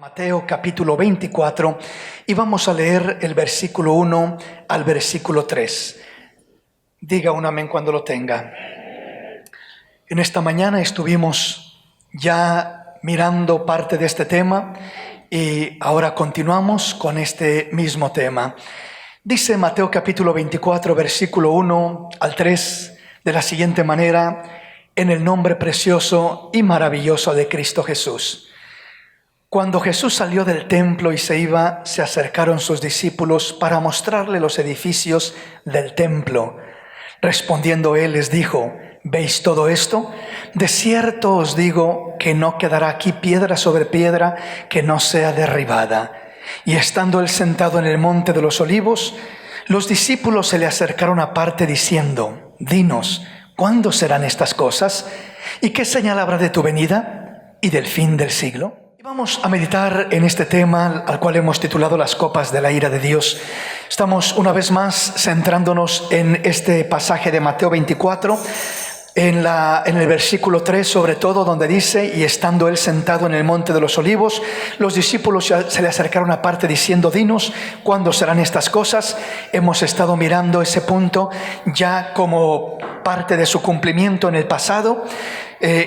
Mateo capítulo 24 y vamos a leer el versículo 1 al versículo 3. Diga un amén cuando lo tenga. En esta mañana estuvimos ya mirando parte de este tema y ahora continuamos con este mismo tema. Dice Mateo capítulo 24, versículo 1 al 3 de la siguiente manera: en el nombre precioso y maravilloso de Cristo Jesús. Cuando Jesús salió del templo y se iba, se acercaron sus discípulos para mostrarle los edificios del templo. Respondiendo él les dijo: ¿veis todo esto? De cierto os digo que no quedará aquí piedra sobre piedra que no sea derribada. Y estando él sentado en el monte de los olivos, los discípulos se le acercaron aparte diciendo: dinos, ¿cuándo serán estas cosas? ¿Y qué señal habrá de tu venida y del fin del siglo? Vamos a meditar en este tema al cual hemos titulado las copas de la ira de Dios. Estamos una vez más centrándonos en este pasaje de Mateo 24, en el versículo 3 sobre todo, donde dice: y estando él sentado en el monte de los olivos, los discípulos se le acercaron aparte diciendo: dinos, ¿cuándo serán estas cosas? Hemos estado mirando ese punto ya como parte de su cumplimiento en el pasado.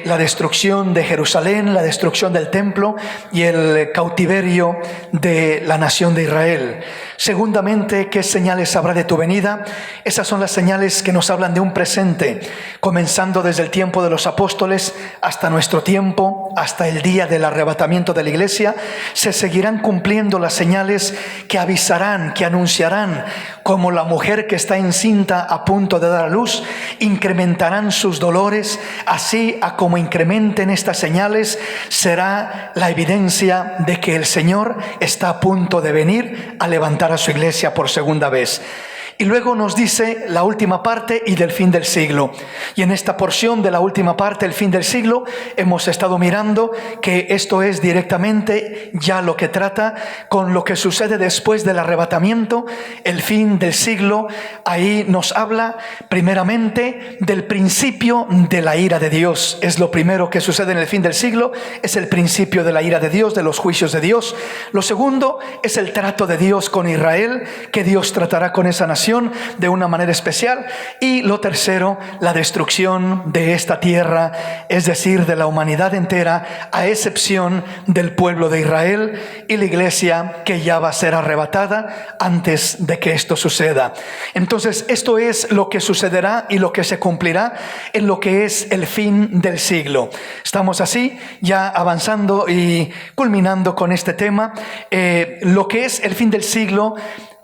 La destrucción de Jerusalén, la destrucción del templo y el cautiverio de la nación de Israel. Segundamente, ¿qué señales habrá de tu venida? Esas son las señales que nos hablan de un presente, comenzando desde el tiempo de los apóstoles hasta nuestro tiempo, hasta el día del arrebatamiento de la iglesia. Se seguirán cumpliendo las señales que avisarán, que anunciarán, como la mujer que está encinta a punto de dar a luz. Incrementarán sus dolores, así como incrementen estas señales, será la evidencia de que el Señor está a punto de venir a levantar a su iglesia por segunda vez. Y luego nos dice la última parte: y del fin del siglo. Y en esta porción de la última parte, el fin del siglo, hemos estado mirando que esto es directamente ya lo que trata con lo que sucede después del arrebatamiento, el fin del siglo. Ahí nos habla primeramente del principio de la ira de Dios. Es lo primero que sucede en el fin del siglo, es el principio de la ira de Dios, de los juicios de Dios. Lo segundo es el trato de Dios con Israel, que Dios tratará con esa nación de una manera especial. Y lo tercero, la destrucción de esta tierra, es decir, de la humanidad entera, a excepción del pueblo de Israel y la iglesia, que ya va a ser arrebatada antes de que esto suceda. Entonces, esto es lo que sucederá y lo que se cumplirá en lo que es el fin del siglo. Estamos así ya avanzando y culminando con este tema. Lo que es el fin del siglo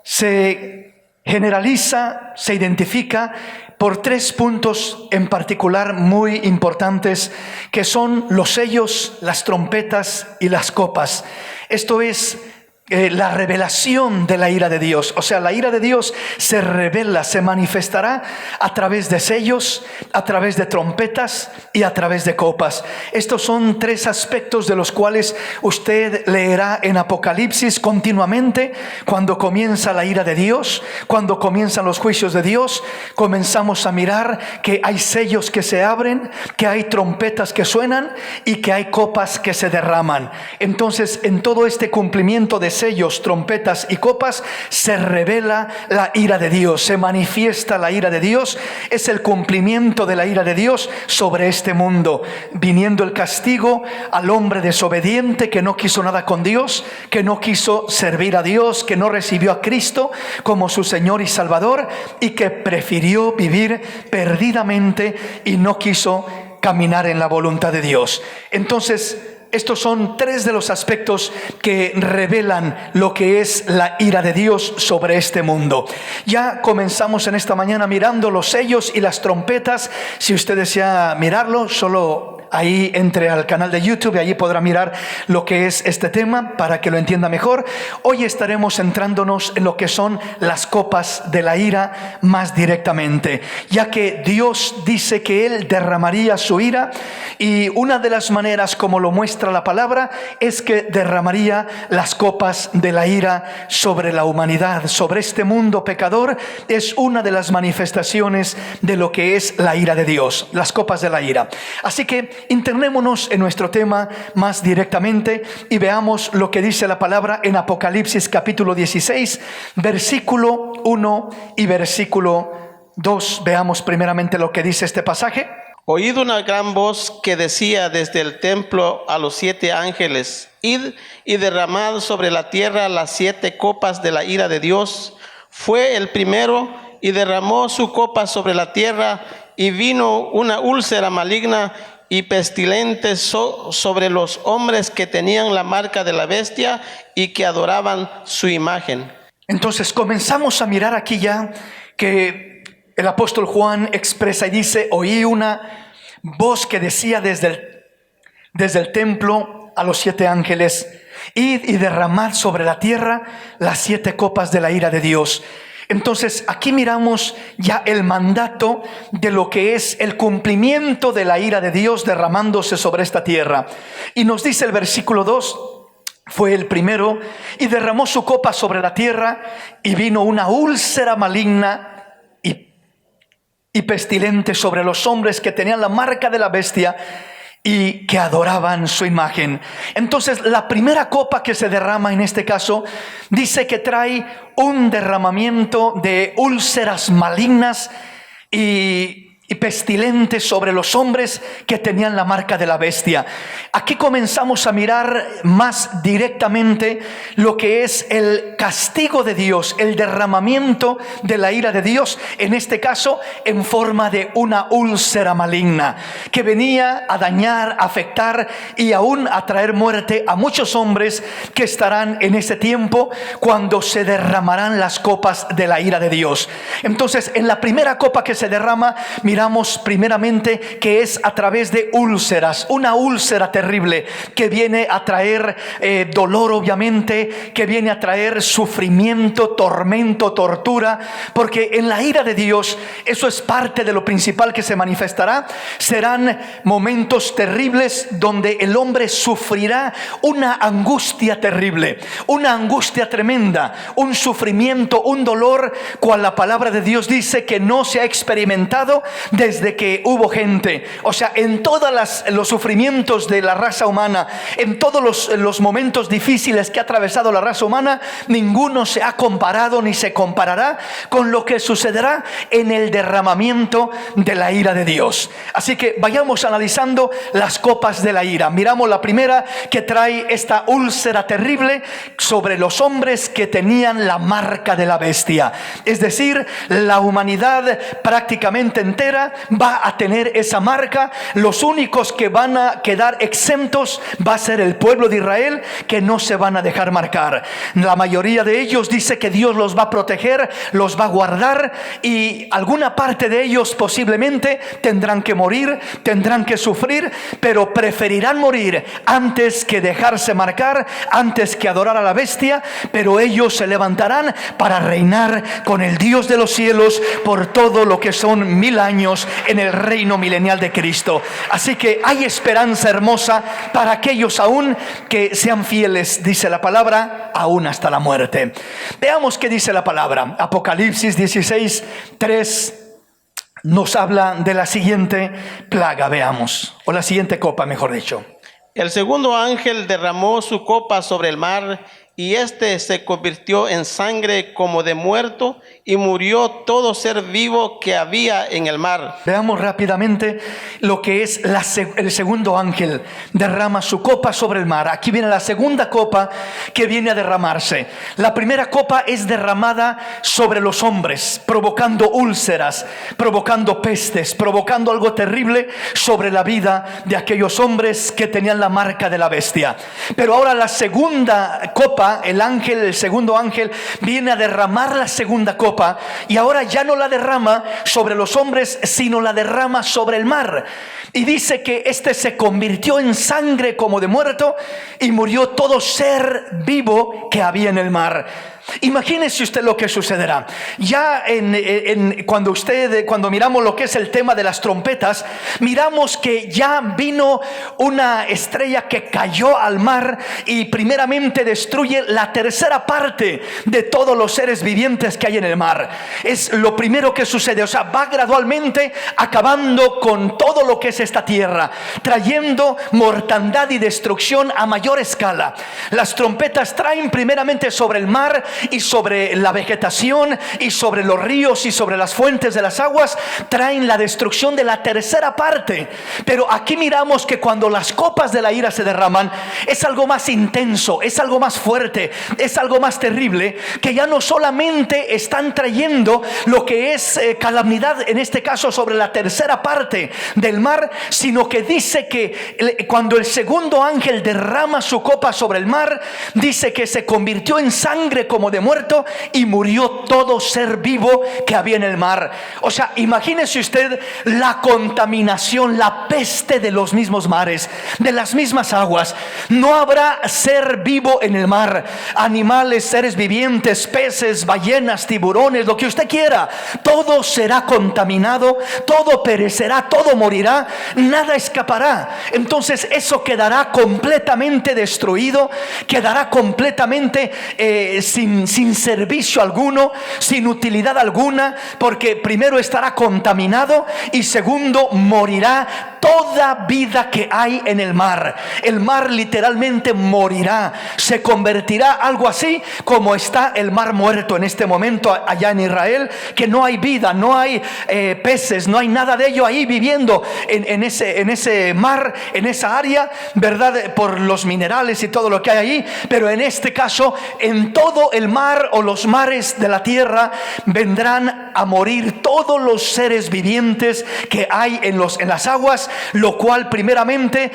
se generaliza, se identifica por tres puntos en particular muy importantes, que son los sellos, las trompetas y las copas. Esto es la revelación de la ira de Dios. O sea, la ira de Dios se revela, se manifestará a través de sellos, a través de trompetas y a través de copas. Estos son tres aspectos de los cuales usted leerá en Apocalipsis continuamente. Cuando comienza la ira de Dios, cuando comienzan los juicios de Dios, comenzamos a mirar que hay sellos que se abren, que hay trompetas que suenan y que hay copas que se derraman. Entonces, en todo este cumplimiento de sellos, trompetas y copas, se revela la ira de Dios, se manifiesta la ira de Dios. Es el cumplimiento de la ira de Dios sobre este mundo, viniendo el castigo al hombre desobediente que no quiso nada con Dios, que no quiso servir a Dios, que no recibió a Cristo como su Señor y Salvador y que prefirió vivir perdidamente y no quiso caminar en la voluntad de Dios. Entonces, estos son tres de los aspectos que revelan lo que es la ira de Dios sobre este mundo. Ya comenzamos en esta mañana mirando los sellos y las trompetas. Si usted desea mirarlo, solo ahí entre al canal de YouTube y allí podrá mirar lo que es este tema para que lo entienda mejor. Hoy estaremos centrándonos en lo que son las copas de la ira más directamente, ya que Dios dice que Él derramaría su ira, y una de las maneras como lo muestra la palabra es que derramaría las copas de la ira sobre la humanidad, sobre este mundo pecador. Es una de las manifestaciones de lo que es la ira de Dios, las copas de la ira. Así que internémonos en nuestro tema más directamente y veamos lo que dice la palabra en Apocalipsis capítulo 16, versículo 1 y versículo 2. Veamos primeramente lo que dice este pasaje. Oíd una gran voz que decía desde el templo a los 7 ángeles: id y derramad sobre la tierra las 7 copas de la ira de Dios. Fue el primero y derramó su copa sobre la tierra, y vino una úlcera maligna y pestilente sobre los hombres que tenían la marca de la bestia y que adoraban su imagen. Entonces comenzamos a mirar aquí ya que el apóstol Juan expresa y dice: oí una voz que decía desde el templo a los 7 ángeles: id y derramad sobre la tierra las 7 copas de la ira de Dios. Entonces aquí miramos ya el mandato de lo que es el cumplimiento de la ira de Dios derramándose sobre esta tierra. Y nos dice el versículo 2: fue el primero y derramó su copa sobre la tierra, y vino una úlcera maligna y pestilente sobre los hombres que tenían la marca de la bestia y que adoraban su imagen. Entonces la primera copa que se derrama en este caso dice que trae un derramamiento de úlceras malignas y pestilentes sobre los hombres que tenían la marca de la bestia. Aquí comenzamos a mirar más directamente lo que es el castigo de Dios, el derramamiento de la ira de Dios, en este caso en forma de una úlcera maligna que venía a dañar, a afectar y aún a traer muerte a muchos hombres que estarán en ese tiempo cuando se derramarán las copas de la ira de Dios. Entonces, en la primera copa que se derrama, miramos primeramente que es a través de úlceras, una úlcera terrible que viene a traer dolor, obviamente, que viene a traer sufrimiento, tormento, tortura, porque en la ira de Dios eso es parte de lo principal que se manifestará. Serán momentos terribles donde el hombre sufrirá una angustia terrible, una angustia tremenda, un sufrimiento, un dolor, cual la palabra de Dios dice que no se ha experimentado desde que hubo gente. O sea, en todos los sufrimientos de la raza humana, en todos los momentos difíciles que ha atravesado la raza humana, ninguno se ha comparado ni se comparará con lo que sucederá en el derramamiento de la ira de Dios. Así que vayamos analizando las copas de la ira. Miramos la primera, que trae esta úlcera terrible sobre los hombres que tenían la marca de la bestia. Es decir, la humanidad prácticamente entera va a tener esa marca. Los únicos que van a quedar exentos va a ser el pueblo de Israel, que no se van a dejar marcar. La mayoría de ellos dice que Dios los va a proteger, los va a guardar, y alguna parte de ellos posiblemente tendrán que morir, tendrán que sufrir, pero preferirán morir antes que dejarse marcar, antes que adorar a la bestia. Pero ellos se levantarán para reinar con el Dios de los cielos por todo lo que son 1000 años en el reino milenial de Cristo. Así que hay esperanza hermosa para aquellos aún que sean fieles, dice la palabra, aún hasta la muerte. Veamos qué dice la palabra. Apocalipsis 16, 3 nos habla de la siguiente plaga, veamos, o la siguiente copa, mejor dicho. El segundo ángel derramó su copa sobre el mar, y éste se convirtió en sangre como de muerto, y murió todo ser vivo que había en el mar. Veamos rápidamente lo que es el segundo ángel. Derrama su copa sobre el mar. Aquí viene la segunda copa que viene a derramarse. La primera copa es derramada sobre los hombres, provocando úlceras, provocando pestes, provocando algo terrible sobre la vida de aquellos hombres que tenían la marca de la bestia. Pero ahora la segunda copa, el segundo ángel viene a derramar la segunda copa, y ahora ya no la derrama sobre los hombres, sino la derrama sobre el mar. Y dice que este se convirtió en sangre como de muerto, y murió todo ser vivo que había en el mar. Imagínese usted lo que sucederá. Ya cuando miramos lo que es el tema de las trompetas, miramos que ya vino una estrella que cayó al mar y primeramente destruye la tercera parte de todos los seres vivientes que hay en el mar. Es lo primero que sucede. O sea, va gradualmente acabando con todo lo que es esta tierra, trayendo mortandad y destrucción a mayor escala. Las trompetas traen primeramente sobre el mar y sobre la vegetación y sobre los ríos y sobre las fuentes de las aguas, traen la destrucción de la tercera parte. Pero aquí miramos que cuando las copas de la ira se derraman, es algo más intenso, es algo más fuerte, es algo más terrible, que ya no solamente están trayendo lo que es calamidad, en este caso sobre la tercera parte del mar, sino que dice que cuando el segundo ángel derrama su copa sobre el mar, dice que se convirtió en sangre como de muerto y murió todo ser vivo que había en el mar. O sea, imagínese usted la contaminación, la peste de los mismos mares, de las mismas aguas. No habrá ser vivo en el mar, animales, seres vivientes, peces, ballenas, tiburones, lo que usted quiera. Todo será contaminado, todo perecerá, todo morirá, nada escapará. Entonces eso quedará completamente destruido, quedará completamente sin servicio alguno, sin utilidad alguna, porque primero estará contaminado y segundo morirá toda vida que hay en el mar. El mar literalmente morirá, se convertirá algo así como está el mar muerto en este momento allá en Israel, que no hay vida, no hay peces, no hay nada de ello ahí viviendo en ese mar, en esa área, ¿verdad? Por los minerales y todo lo que hay ahí. Pero en este caso, en todo el mar o los mares de la tierra vendrán a morir todos los seres vivientes que hay en las aguas, lo cual primeramente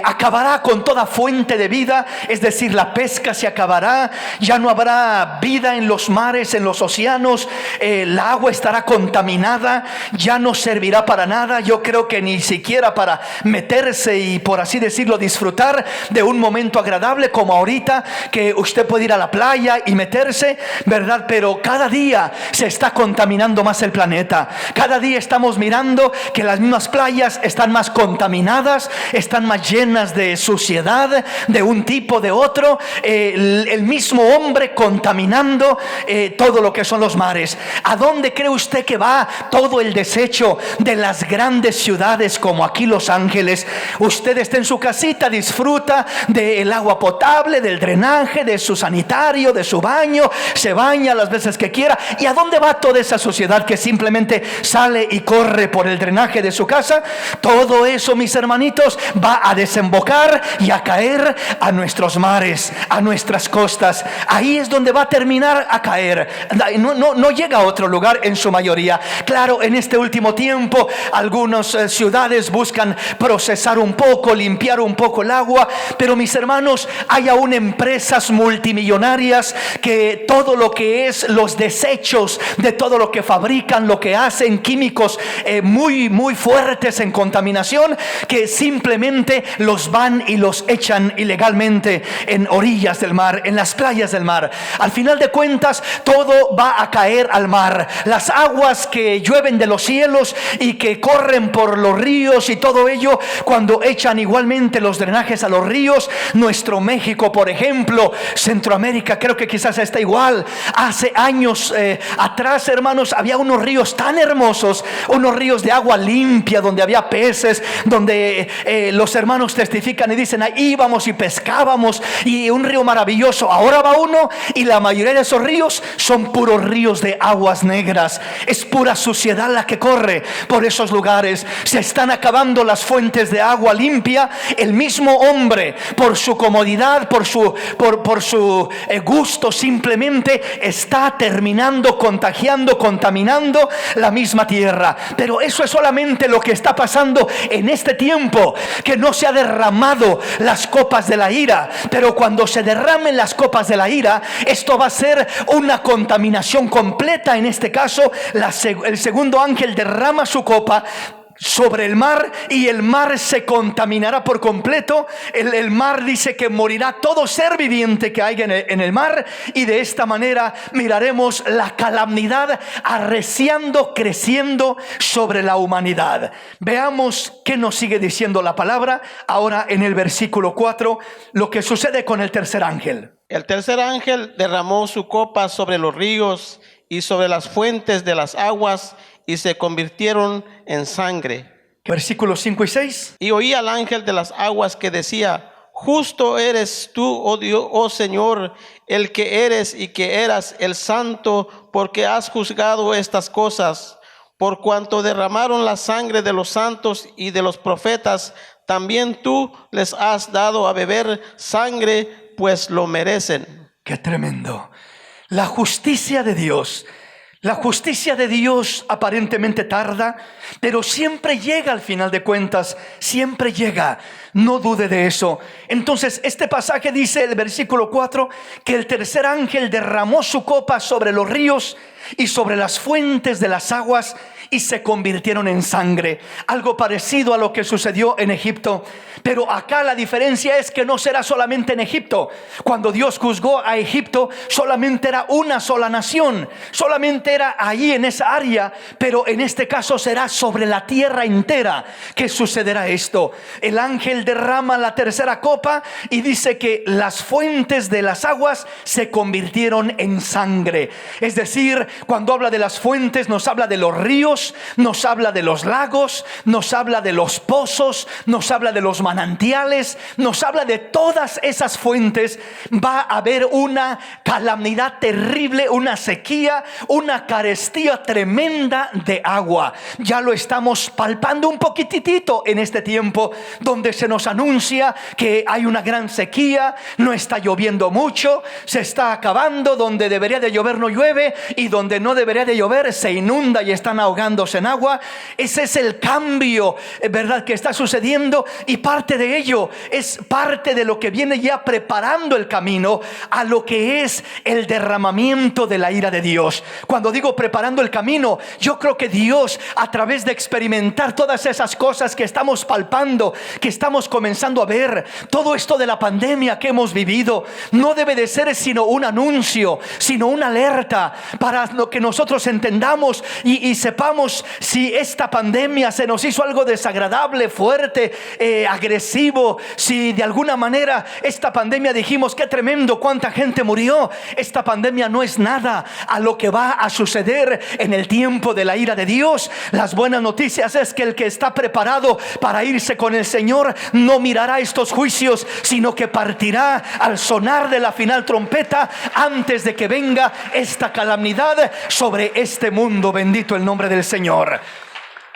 acabará con toda fuente de vida. Es decir, la pesca se acabará, ya no habrá vida en los mares, en los océanos, la agua estará contaminada, ya no servirá para nada. Yo creo que ni siquiera para meterse y, por así decirlo, disfrutar de un momento agradable como ahorita, que usted puede ir a la playa y meterse, ¿verdad? Pero cada día se está contaminando más el planeta. Cada día estamos mirando que las mismas playas están más contaminadas, están más llenas de suciedad de un tipo, de otro, el mismo hombre contaminando todo lo que son los mares. ¿A dónde cree usted que va todo el desecho de las grandes ciudades como aquí Los Ángeles? Usted está en su casita, disfruta del agua potable, del drenaje, de su sanitario, de su baño, se baña las veces que quiera. ¿Y a dónde va toda esa suciedad que simplemente sale y corre por el drenaje de su casa? Todo eso, mis hermanitos, va a desembocar y a caer a nuestros mares, a nuestras costas. Ahí es donde va a terminar a caer. No llega a otro lugar en su mayoría. Claro, en este último tiempo algunas ciudades buscan procesar un poco, limpiar un poco el agua, pero mis hermanos, hay aún empresas multimillonarias que todo lo que es los desechos de todo lo que fabrican, lo que hacen, químicos muy fuertes en contaminación, que simplemente los van y los echan ilegalmente en orillas del mar, en las playas del mar. Al final de cuentas, todo va a caer al mar. Las aguas que llueven de los cielos y que corren por los ríos y todo ello, cuando echan igualmente los drenajes a los ríos, nuestro México, por ejemplo, Centroamérica, creo que quizás está igual. Hace años atrás, hermanos, había unos ríos tan hermosos, unos ríos de agua limpia, donde había peces, donde los hermanos testifican y dicen, ahí íbamos y pescábamos, y un río maravilloso. Ahora va uno y la mayoría de esos ríos son puros ríos de aguas negras. Es pura suciedad la que corre por esos lugares. Se están acabando las fuentes de agua limpia. El mismo hombre, por su comodidad, por su gusto, simplemente está terminando contagiando, contaminando la misma tierra. Pero eso es solamente lo que está pasando en este tiempo, que no se ha derramado las copas de la ira. Pero cuando se derramen las copas de la ira, esto va a ser una contaminación completa. En este caso, el segundo ángel derrama su copa sobre el mar, y el mar se contaminará por completo. El mar dice que morirá todo ser viviente que haya en el mar, y de esta manera miraremos la calamidad arreciando, creciendo sobre la humanidad. Veamos qué nos sigue diciendo la palabra ahora en el versículo 4, lo que sucede con el tercer ángel. El tercer ángel derramó su copa sobre los ríos y sobre las fuentes de las aguas, y se convirtieron en sangre. Versículos 5 y 6. Y oí al ángel de las aguas que decía: justo eres tú, oh Dios, oh Señor, el que eres y que eras el santo, porque has juzgado estas cosas. Por cuanto derramaron la sangre de los santos y de los profetas, también tú les has dado a beber sangre, pues lo merecen. Qué tremendo. La justicia de Dios. La justicia de Dios aparentemente tarda, pero siempre llega al final de cuentas, siempre llega. No dude de eso. Entonces este pasaje dice, el versículo 4, que el tercer ángel derramó su copa sobre los ríos y sobre las fuentes de las aguas, y se convirtieron en sangre. Algo parecido a lo que sucedió en Egipto. Pero acá la diferencia es que no será solamente en Egipto. Cuando Dios juzgó a Egipto, solamente era una sola nación, solamente era ahí en esa área. Pero en este caso será sobre la tierra entera que sucederá esto. El ángel derrama la tercera copa y dice que las fuentes de las aguas se convirtieron en sangre. Es decir, cuando habla de las fuentes, nos habla de los ríos, nos habla de los lagos, nos habla de los pozos, nos habla de los manantiales, nos habla de todas esas fuentes. Va a haber una calamidad terrible, una sequía, una carestía tremenda de agua. Ya lo estamos palpando un poquitito en este tiempo, donde se nos anuncia que hay una gran sequía, no está lloviendo mucho, se está acabando, donde debería de llover no llueve, y donde no debería de llover se inunda y están ahogándose en agua. Ese es el cambio, ¿verdad?, que está sucediendo, y parte de ello es parte de lo que viene ya preparando el camino a lo que es el derramamiento de la ira de Dios. Cuando digo preparando el camino, yo creo que Dios, a través de experimentar todas esas cosas que estamos palpando, que estamos comenzando a ver, todo esto de la pandemia que hemos vivido, no debe de ser sino un anuncio, sino una alerta para lo que nosotros entendamos y sepamos si esta pandemia se nos hizo algo desagradable, fuerte, agresivo. Si de alguna manera esta pandemia dijimos: qué tremendo, cuánta gente murió. Esta pandemia no es nada a lo que va a suceder en el tiempo de la ira de Dios. Las buenas noticias es que el que está preparado para irse con el Señor no mirará estos juicios, sino que partirá al sonar de la final trompeta, antes de que venga esta calamidad sobre este mundo. Bendito el nombre del Señor.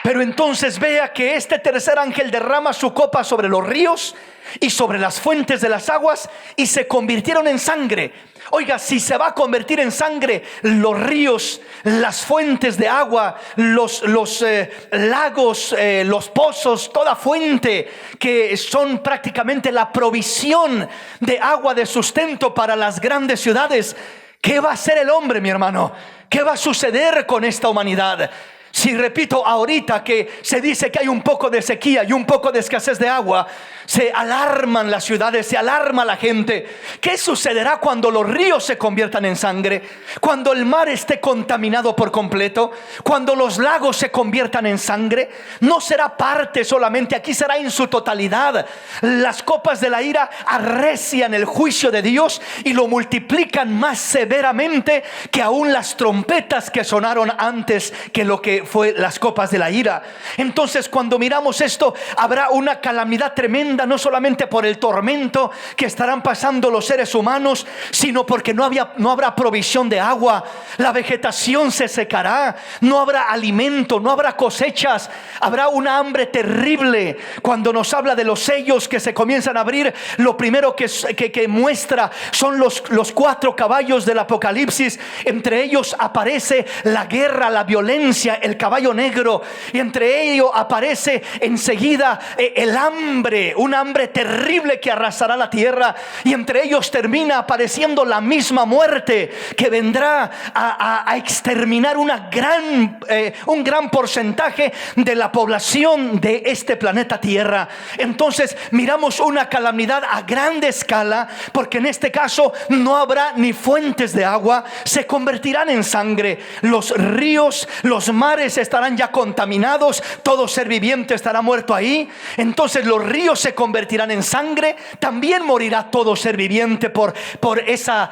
Pero entonces vea que este tercer ángel derrama su copa sobre los ríos y sobre las fuentes de las aguas, y se convirtieron en sangre. Oiga, si se va a convertir en sangre los ríos, las fuentes de agua, los lagos, los pozos, toda fuente que son prácticamente la provisión de agua de sustento para las grandes ciudades, ¿qué va a hacer el hombre, mi hermano? ¿Qué va a suceder con esta humanidad? Si, repito, ahorita que se dice que hay un poco de sequía y un poco de escasez de agua, se alarman las ciudades, se alarma la gente. ¿Qué sucederá cuando los ríos se conviertan en sangre? Cuando el mar esté contaminado por completo, cuando los lagos se conviertan en sangre. No será parte solamente, aquí será en su totalidad. Las copas de la ira arrecian el juicio de Dios y lo multiplican más severamente que aún las trompetas que sonaron antes que lo que fue las copas de la ira. Entonces, cuando miramos esto, habrá una calamidad tremenda, no solamente por el tormento que estarán pasando los seres humanos, sino porque no habrá provisión de agua. La vegetación se secará, no habrá alimento, no habrá cosechas, habrá una hambre terrible. Cuando nos habla de los sellos que se comienzan a abrir, lo primero que muestra son los 4 caballos del Apocalipsis. Entre ellos aparece la guerra, la violencia, el caballo negro, y entre ellos aparece enseguida el hambre, un hambre terrible que arrasará la tierra, y entre ellos termina apareciendo la misma muerte que vendrá a exterminar un gran porcentaje de la población de este planeta Tierra. Entonces miramos una calamidad a grande escala, porque en este caso no habrá ni fuentes de agua, se convertirán en sangre. Los ríos, los mares estarán ya contaminados, todo ser viviente estará muerto ahí. Entonces los ríos se convertirán en sangre, también morirá todo ser viviente por esa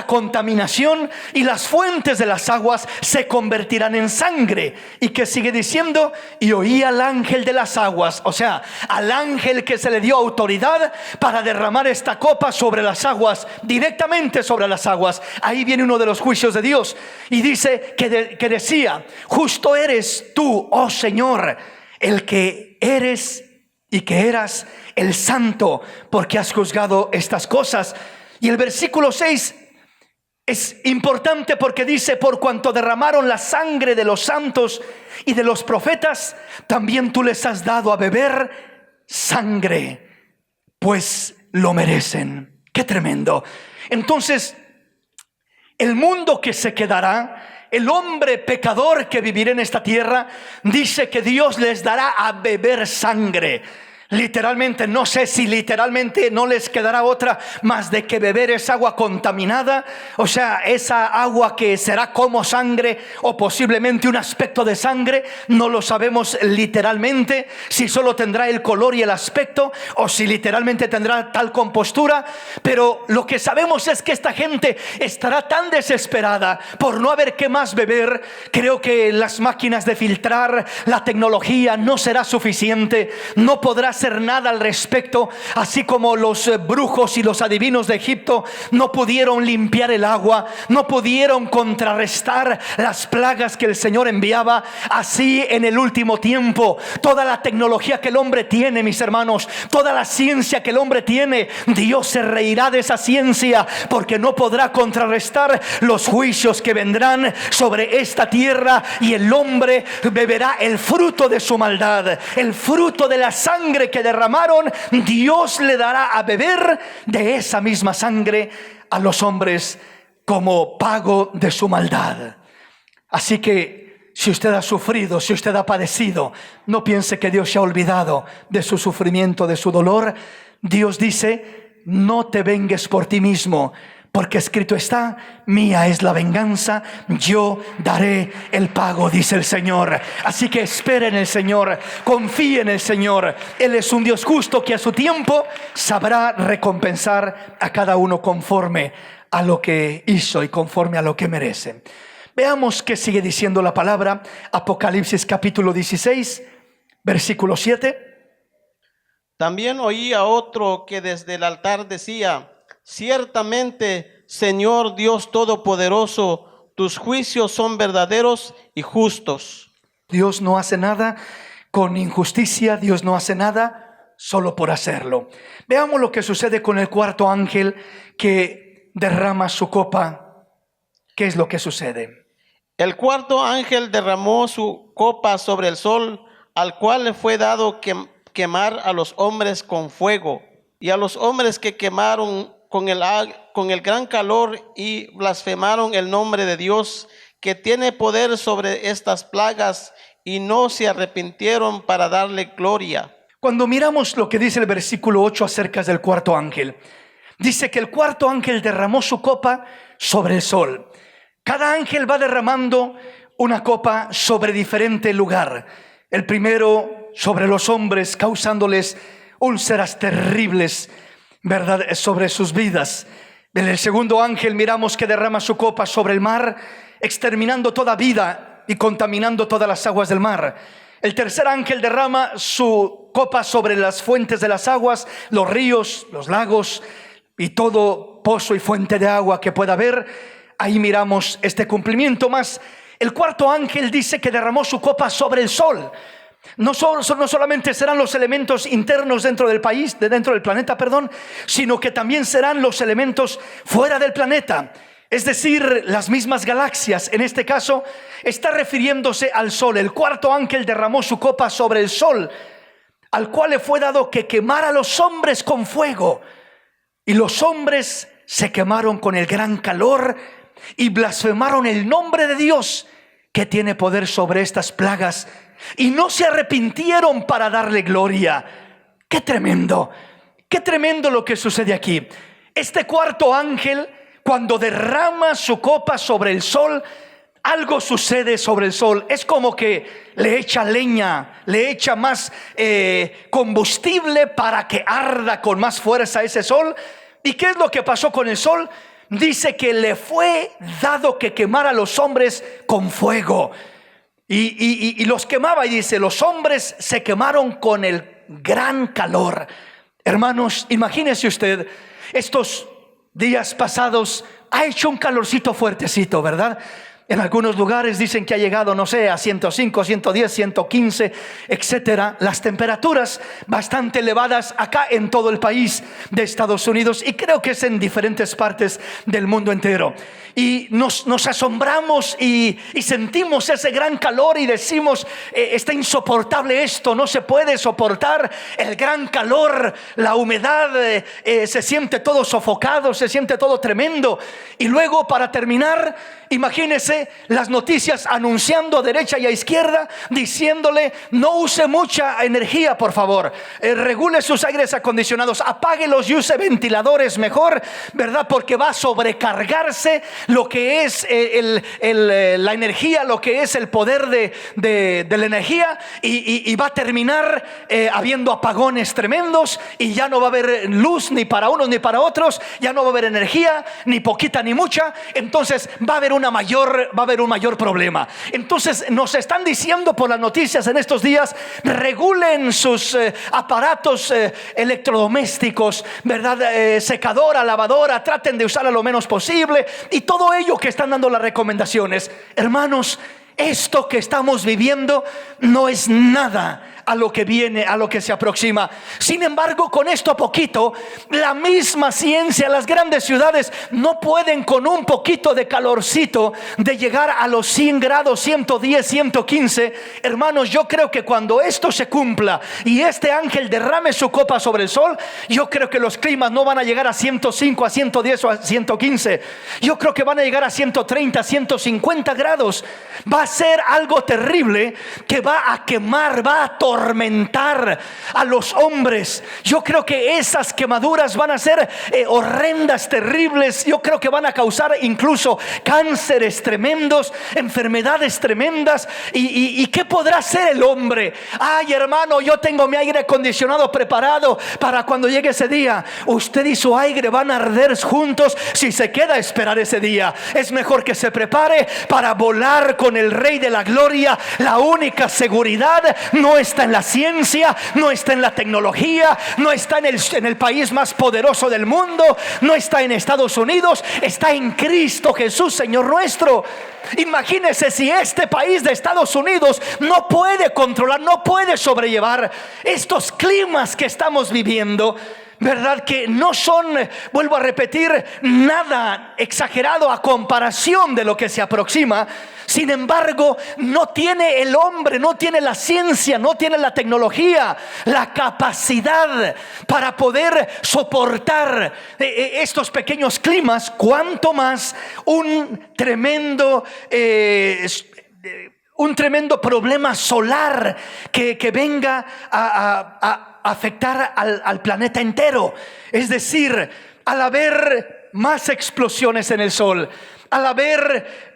contaminación, y las fuentes de las aguas se convertirán en sangre. ¿Y que sigue diciendo? Y oí al ángel de las aguas, o sea, al ángel que se le dio autoridad para derramar esta copa sobre las aguas, directamente sobre las aguas. Ahí viene uno de los juicios de Dios, y dice que decía: justo eres tú, oh Señor, el que eres y que eras el santo, porque has juzgado estas cosas. Y el versículo 6 es importante porque dice: por cuanto derramaron la sangre de los santos y de los profetas, también tú les has dado a beber sangre, pues lo merecen. Qué tremendo. Entonces, el mundo que se quedará, el hombre pecador que vivirá en esta tierra, dice que Dios les dará a beber sangre. Literalmente, no sé si literalmente no les quedará otra más de que beber esa agua contaminada, o sea, esa agua que será como sangre o posiblemente un aspecto de sangre. No lo sabemos literalmente si solo tendrá el color y el aspecto, o si literalmente tendrá tal compostura. Pero lo que sabemos es que esta gente estará tan desesperada por no haber qué más beber. Creo que las máquinas de filtrar, la tecnología no será suficiente, no podrá hacer nada al respecto, así como los brujos y los adivinos de Egipto no pudieron limpiar el agua, no pudieron contrarrestar las plagas que el Señor enviaba. Así en el último tiempo, toda la tecnología que el hombre tiene, mis hermanos, toda la ciencia que el hombre tiene, Dios se reirá de esa ciencia, porque no podrá contrarrestar los juicios que vendrán sobre esta tierra, y el hombre beberá el fruto de su maldad, el fruto de la sangre que derramaron. Dios le dará a beber de esa misma sangre a los hombres como pago de su maldad. Así que si usted ha sufrido, si usted ha padecido, no piense que Dios se ha olvidado de su sufrimiento, de su dolor. Dios dice: no te vengues por ti mismo, porque escrito está: mía es la venganza, yo daré el pago, dice el Señor. Así que espere en el Señor, confíe en el Señor. Él es un Dios justo que a su tiempo sabrá recompensar a cada uno conforme a lo que hizo y conforme a lo que merece. Veamos qué sigue diciendo la palabra. Apocalipsis capítulo 16, versículo 7. También oí a otro que desde el altar decía: ciertamente, Señor Dios Todopoderoso, tus juicios son verdaderos y justos. Dios no hace nada con injusticia, Dios no hace nada solo por hacerlo. Veamos lo que sucede con el cuarto ángel que derrama su copa. ¿Qué es lo que sucede? El cuarto ángel derramó su copa sobre el sol, al cual le fue dado quemar a los hombres con fuego, y a los hombres que quemaron con el gran calor y blasfemaron el nombre de Dios, que tiene poder sobre estas plagas, y no se arrepintieron para darle gloria. Cuando miramos lo que dice el versículo 8 acerca del cuarto ángel, dice que el cuarto ángel derramó su copa sobre el sol. Cada ángel va derramando una copa sobre diferente lugar. El primero sobre los hombres, causándoles úlceras terribles, ¿verdad?, sobre sus vidas. En el segundo ángel miramos que derrama su copa sobre el mar, exterminando toda vida y contaminando todas las aguas del mar. El tercer ángel derrama su copa sobre las fuentes de las aguas, los ríos, los lagos y todo pozo y fuente de agua que pueda haber. Ahí miramos este cumplimiento más. El cuarto ángel dice que derramó su copa sobre el sol. No solamente serán los elementos internos dentro del planeta, sino que también serán los elementos fuera del planeta. es decir, las mismas galaxias. En este caso está refiriéndose al sol. El cuarto ángel derramó su copa sobre el sol, al cual le fue dado que quemara a los hombres con fuego. Y los hombres se quemaron con el gran calor y blasfemaron el nombre de Dios, que tiene poder sobre estas plagas, y no se arrepintieron para darle gloria. ¡Qué tremendo! ¡Qué tremendo lo que sucede aquí! Este cuarto ángel, cuando derrama su copa sobre el sol, algo sucede sobre el sol. Es como que le echa leña, le echa más combustible para que arda con más fuerza ese sol. ¿Y qué es lo que pasó con el sol? Dice que le fue dado que quemara a los hombres con fuego. Y los quemaba, y dice, los hombres se quemaron con el gran calor. Hermanos, imagínese usted, estos días pasados ha hecho un calorcito fuertecito, ¿verdad? En algunos lugares dicen que ha llegado, no sé, a 105, 110, 115, etcétera. Las temperaturas bastante elevadas acá en todo el país de Estados Unidos, y creo que es en diferentes partes del mundo entero. Y nos asombramos y sentimos ese gran calor y decimos, está insoportable esto, no se puede soportar el gran calor, la humedad, se siente todo sofocado, se siente todo tremendo. Y luego, para terminar, imagínese las noticias anunciando a derecha y a izquierda, diciéndole, no use mucha energía, por favor, regule sus aires acondicionados, apáguelos y use ventiladores mejor, ¿verdad? Porque va a sobrecargarse lo que es la energía, lo que es el poder de la energía, y va a terminar habiendo apagones tremendos, y ya no va a haber luz ni para unos ni para otros, ya no va a haber energía, ni poquita ni mucha. Entonces va a haber un mayor problema. Entonces nos están diciendo por las noticias en estos días, regulen sus aparatos electrodomésticos, ¿verdad? Secadora, lavadora, traten de usarla lo menos posible, y todo ello que están dando las recomendaciones. Hermanos, esto que estamos viviendo no es nada a lo que viene, a lo que se aproxima. Sin embargo, con esto poquito, la misma ciencia, las grandes ciudades no pueden con un poquito de calorcito de llegar a los 100 grados, 110, 115. Hermanos, yo creo que cuando esto se cumpla y este ángel derrame su copa sobre el sol, yo creo que los climas no van a llegar a 105, a 110 o a 115. Yo creo que van a llegar a 130, 150 grados. Va a ser algo terrible que va a quemar, va a atormentar a los hombres. Yo creo que esas quemaduras van a ser horrendas, terribles. Yo creo que van a causar incluso cánceres tremendos, enfermedades tremendas. ¿Y qué podrá hacer el hombre? Ay, hermano, yo tengo mi aire acondicionado preparado para cuando llegue ese día. Usted y su aire van a arder juntos si se queda a esperar ese día. Es mejor que se prepare para volar con el Rey de la Gloria. La única seguridad no está en la ciencia, no está en la tecnología, no está en el país más poderoso del mundo, no está en Estados Unidos, está en Cristo Jesús, Señor nuestro. Imagínese si este país de Estados Unidos no puede controlar, no puede sobrellevar estos climas que estamos viviendo, ¿verdad? Que no son, vuelvo a repetir, nada exagerado a comparación de lo que se aproxima. Sin embargo, no tiene el hombre, no tiene la ciencia, no tiene la tecnología, la capacidad para poder soportar estos pequeños climas, cuanto más un tremendo problema solar que venga a afectar al planeta entero. Es decir, al haber más explosiones en el sol, al haber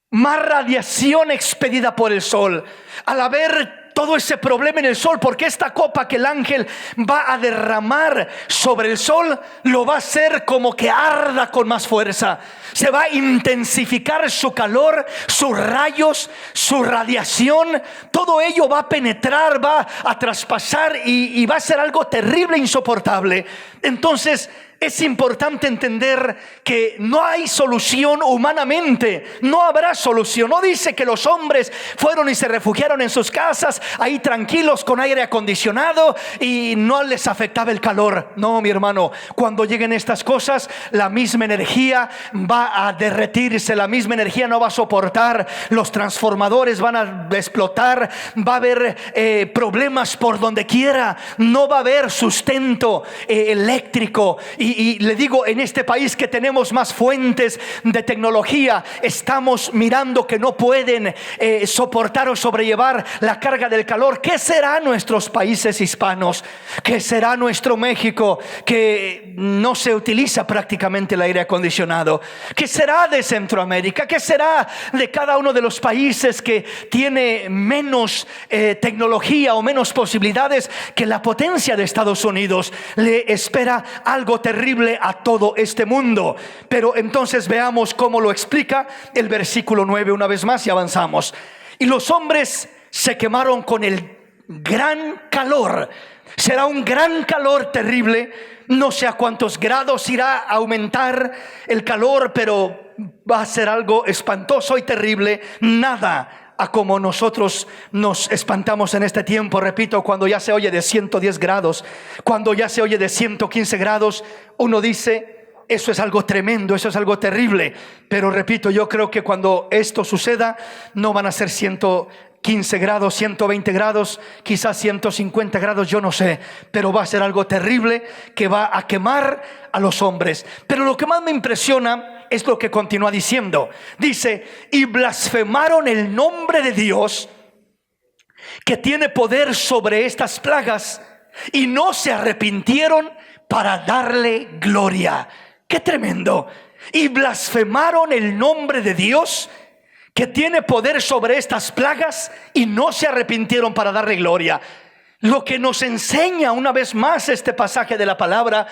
más radiación expedida por el sol, al haber todo ese problema en el sol, porque esta copa que el ángel va a derramar sobre el sol lo va a hacer como que arda con más fuerza. Se va a intensificar su calor, sus rayos, su radiación. Todo ello va a penetrar, va a traspasar y va a ser algo terrible, insoportable. Entonces Es importante entender que no hay solución humanamente, no habrá solución. No dice que los hombres fueron y se refugiaron en sus casas, ahí tranquilos con aire acondicionado y no les afectaba el calor. No, mi hermano, cuando lleguen estas cosas, la misma energía va a derretirse, la misma energía no va a soportar, los transformadores van a explotar, va a haber problemas por donde quiera, no va a haber sustento eléctrico. Y le digo, en este país que tenemos más fuentes de tecnología, estamos mirando que no pueden soportar o sobrellevar la carga del calor. ¿Qué será nuestros países hispanos? ¿Qué será nuestro México, que no se utiliza prácticamente el aire acondicionado? ¿Qué será de Centroamérica? ¿Qué será de cada uno de los países que tiene menos tecnología o menos posibilidades que la potencia de Estados Unidos? Le espera algo terrible a todo este mundo. Pero entonces veamos cómo lo explica el versículo 9 una vez más y avanzamos. Y los hombres se quemaron con el gran calor. Será un gran calor terrible. No sé a cuántos grados irá a aumentar el calor, pero va a ser algo espantoso y terrible. Nada a como nosotros nos espantamos en este tiempo. Repito, cuando ya se oye de 110 grados, cuando ya se oye de 115 grados, uno dice, eso es algo tremendo, eso es algo terrible. Pero repito, yo creo que cuando esto suceda, no van a ser 115 grados, 120 grados, quizás 150 grados, yo no sé, pero va a ser algo terrible que va a quemar a los hombres. Pero lo que más me impresiona es lo que continúa diciendo. Dice, y blasfemaron el nombre de Dios, que tiene poder sobre estas plagas, y no se arrepintieron para darle gloria. ¡Qué tremendo! Y blasfemaron el nombre de Dios, que tiene poder sobre estas plagas, y no se arrepintieron para darle gloria. Lo que nos enseña una vez más este pasaje de la palabra,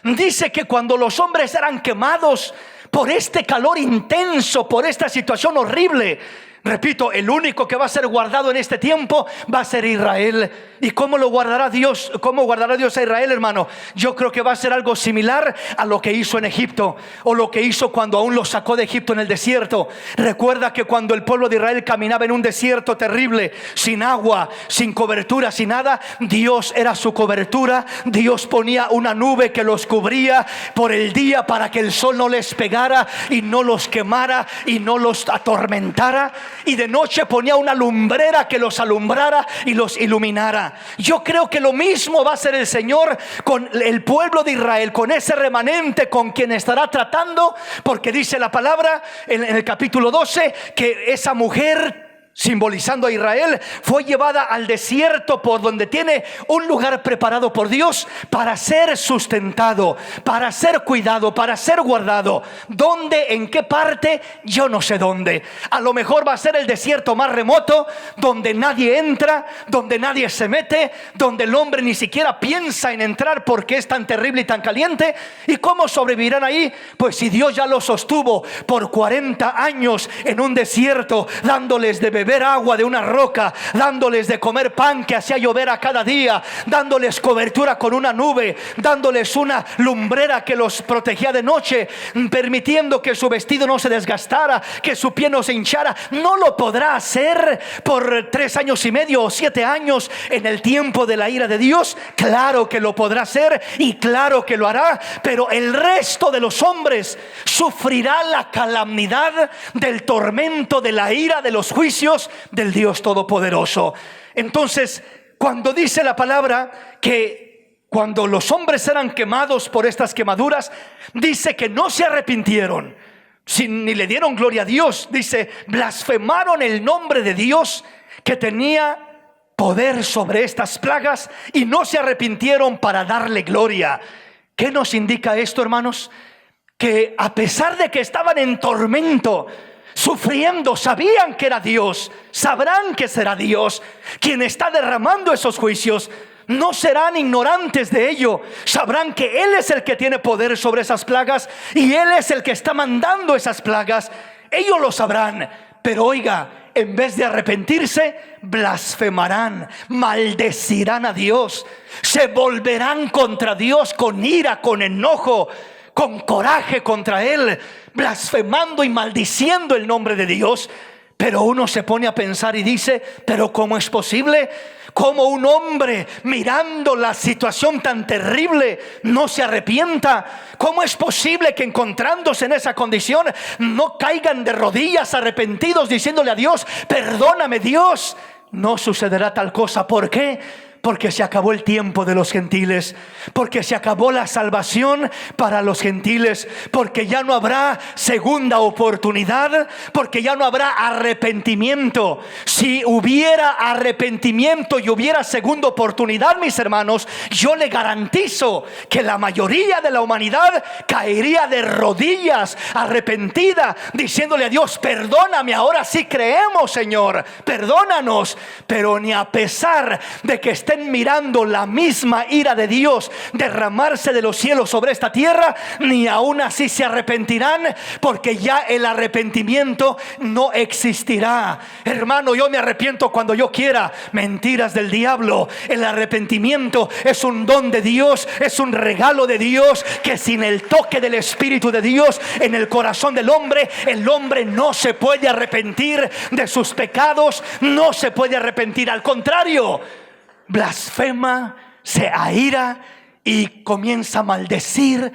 dice que cuando los hombres eran quemados por este calor intenso, por esta situación horrible, repito, el único que va a ser guardado en este tiempo va a ser Israel. ¿Y cómo lo guardará Dios? ¿Cómo guardará Dios a Israel, hermano? Yo creo que va a ser algo similar a lo que hizo en Egipto, o lo que hizo cuando aún los sacó de Egipto en el desierto. Recuerda que cuando el pueblo de Israel caminaba en un desierto terrible, sin agua, sin cobertura, sin nada, Dios era su cobertura. Dios ponía una nube que los cubría por el día para que el sol no les pegara y no los quemara y no los atormentara. Y de noche ponía una lumbrera que los alumbrara y los iluminara. Yo creo que lo mismo va a hacer el Señor con el pueblo de Israel, con ese remanente con quien estará tratando, porque dice la palabra en el capítulo 12 que esa mujer, simbolizando a Israel, fue llevada al desierto, por donde tiene un lugar preparado por Dios para ser sustentado, para ser cuidado, para ser guardado. ¿Dónde? ¿En qué parte? Yo no sé dónde. A lo mejor va a ser el desierto más remoto, donde nadie entra, donde nadie se mete, donde el hombre ni siquiera piensa en entrar porque es tan terrible y tan caliente. ¿Y cómo sobrevivirán ahí? Pues si Dios ya los sostuvo por 40 años en un desierto, dándoles de beber agua de una roca, dándoles de comer pan que hacía llover a cada día, dándoles cobertura con una nube, dándoles una lumbrera que los protegía de noche, permitiendo que su vestido no se desgastara, que su pie no se hinchara. No lo podrá hacer por 3 años y medio o 7 años en el tiempo de la ira de Dios. Claro que lo podrá hacer y claro que lo hará, pero el resto de los hombres sufrirá la calamidad del tormento, de la ira, de los juicios del Dios Todopoderoso. Entonces, cuando dice la palabra que cuando los hombres eran quemados por estas quemaduras, dice que no se arrepintieron, ni le dieron gloria a Dios. Dice, blasfemaron el nombre de Dios, que tenía poder sobre estas plagas, y no se arrepintieron para darle gloria. ¿Qué nos indica esto, hermanos? Que a pesar de que estaban en tormento, sufriendo, sabían que era Dios, sabrán que será Dios quien está derramando esos juicios. No serán ignorantes de ello, sabrán que Él es el que tiene poder sobre esas plagas y Él es el que está mandando esas plagas. Ellos lo sabrán, pero oiga, en vez de arrepentirse, blasfemarán, maldecirán a Dios, se volverán contra Dios con ira, con enojo, con coraje contra Él, blasfemando y maldiciendo el nombre de Dios. Pero uno se pone a pensar y dice, pero ¿cómo es posible? ¿Cómo un hombre mirando la situación tan terrible no se arrepienta? ¿Cómo es posible que encontrándose en esa condición no caigan de rodillas arrepentidos diciéndole a Dios, perdóname Dios? No sucederá tal cosa. ¿Por qué? Porque se acabó el tiempo de los gentiles, porque se acabó la salvación para los gentiles, porque ya no habrá segunda oportunidad, porque ya no habrá arrepentimiento. Si hubiera arrepentimiento y hubiera segunda oportunidad, mis hermanos, yo le garantizo que la mayoría de la humanidad caería de rodillas arrepentida, diciéndole a Dios, perdóname, ahora sí creemos, Señor, perdónanos. Pero ni a pesar de que estén mirando la misma ira de Dios derramarse de los cielos sobre esta tierra, ni aún así se arrepentirán, porque ya el arrepentimiento no existirá. Hermano, yo me arrepiento cuando yo quiera. Mentiras del diablo. El arrepentimiento es un don de Dios, es un regalo de Dios, que sin el toque del Espíritu de Dios en el corazón del hombre, el hombre no se puede arrepentir de sus pecados, no se puede arrepentir. Al contrario, blasfema, se aira y comienza a maldecir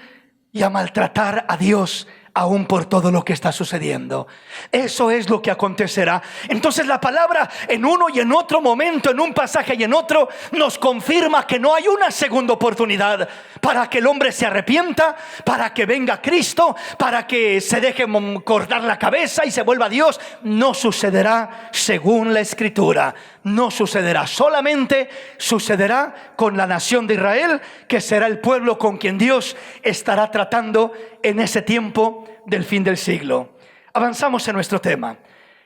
y a maltratar a Dios, aún por todo lo que está sucediendo. Eso es lo que acontecerá. Entonces la palabra en uno y en otro momento, en un pasaje y en otro, nos confirma que no hay una segunda oportunidad para que el hombre se arrepienta, para que venga Cristo, para que se deje cortar la cabeza y se vuelva a Dios. No sucederá según la Escritura. No sucederá. Solamente sucederá con la nación de Israel, que será el pueblo con quien Dios estará tratando en ese tiempo del fin del siglo. Avanzamos en nuestro tema.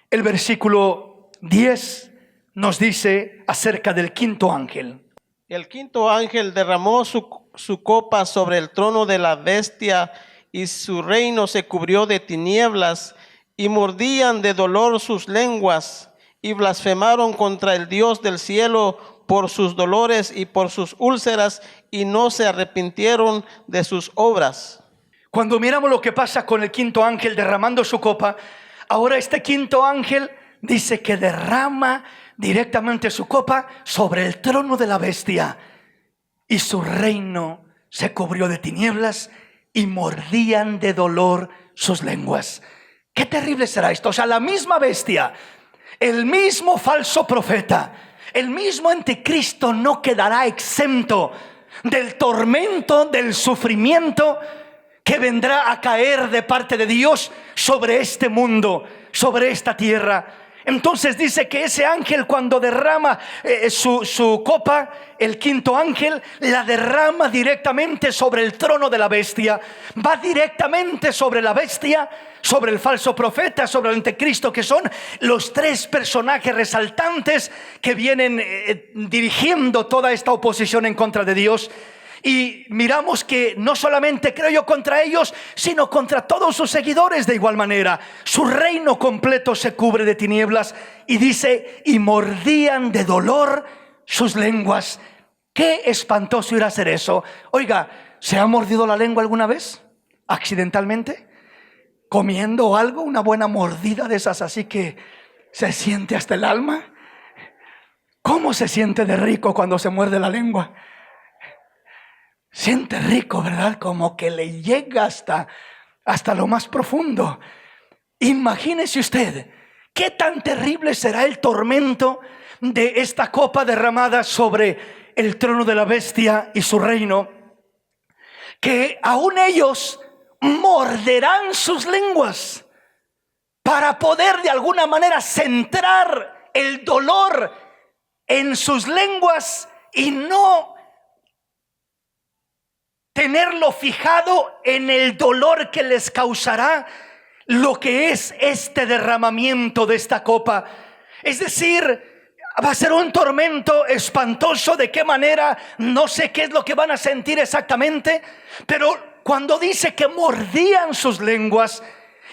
El versículo 10 nos dice acerca del quinto ángel. El quinto ángel derramó su copa sobre el trono de la bestia, y su reino se cubrió de tinieblas, y mordían de dolor sus lenguas, y blasfemaron contra el Dios del cielo por sus dolores y por sus úlceras, y no se arrepintieron de sus obras. Cuando miramos lo que pasa con el quinto ángel derramando su copa, ahora este quinto ángel dice que derrama directamente su copa sobre el trono de la bestia, y su reino se cubrió de tinieblas, y mordían de dolor sus lenguas. Qué terrible será esto. O sea, la misma bestia, el mismo falso profeta, el mismo anticristo no quedará exento del tormento, del sufrimiento que vendrá a caer de parte de Dios sobre este mundo, sobre esta tierra. Entonces dice que ese ángel, cuando derrama su copa, el quinto ángel la derrama directamente sobre el trono de la bestia. Va directamente sobre la bestia, sobre el falso profeta, sobre el anticristo, que son los tres personajes resaltantes que vienen dirigiendo toda esta oposición en contra de Dios. Y miramos que no solamente, creo yo, contra ellos, sino contra todos sus seguidores de igual manera. Su reino completo se cubre de tinieblas, y dice, y mordían de dolor sus lenguas. Qué espantoso ir a hacer eso. Oiga, ¿se ha mordido la lengua alguna vez? ¿Accidentalmente? ¿Comiendo algo? Una buena mordida de esas así que se siente hasta el alma. ¿Cómo se siente de rico cuando se muerde la lengua? Siente rico, ¿verdad? Como que le llega hasta lo más profundo. Imagínese usted qué tan terrible será el tormento de esta copa derramada sobre el trono de la bestia y su reino, que aún ellos morderán sus lenguas para poder de alguna manera centrar el dolor en sus lenguas y no tenerlo fijado en el dolor que les causará lo que es este derramamiento de esta copa. Es decir, va a ser un tormento espantoso. ¿De qué manera? No sé qué es lo que van a sentir exactamente, pero cuando dice que mordían sus lenguas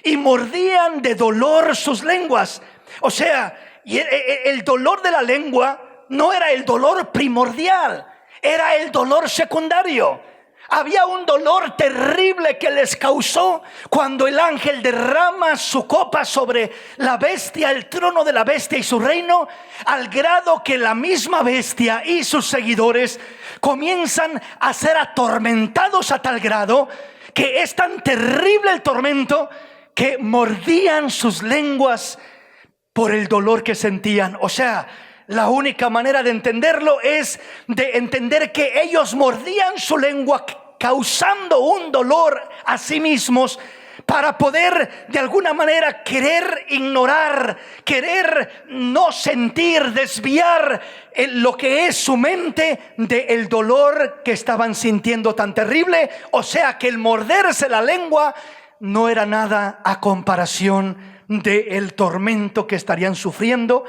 y mordían de dolor sus lenguas, O sea, el dolor de la lengua no era el dolor primordial, era el dolor secundario. Había un dolor terrible que les causó cuando el ángel derrama su copa sobre la bestia, el trono de la bestia y su reino, al grado que la misma bestia y sus seguidores comienzan a ser atormentados a tal grado que es tan terrible el tormento que mordían sus lenguas por el dolor que sentían. O sea, la única manera de entenderlo es de entender que ellos mordían su lengua causando un dolor a sí mismos para poder de alguna manera querer ignorar, querer no sentir, desviar lo que es su mente del dolor que estaban sintiendo tan terrible. O sea que el morderse la lengua no era nada a comparación del tormento que estarían sufriendo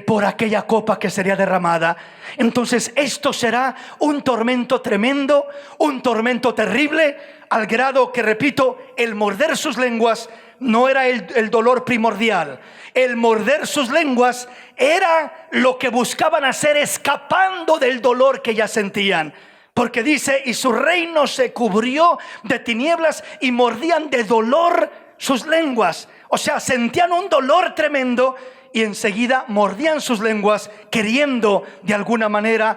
por aquella copa que sería derramada. Entonces esto será un tormento tremendo, un tormento terrible, al grado que, repito, el morder sus lenguas no era el dolor primordial. El morder sus lenguas era lo que buscaban hacer escapando del dolor que ya sentían. Porque dice, y su reino se cubrió de tinieblas y mordían de dolor sus lenguas. O sea, sentían un dolor tremendo y enseguida mordían sus lenguas queriendo de alguna manera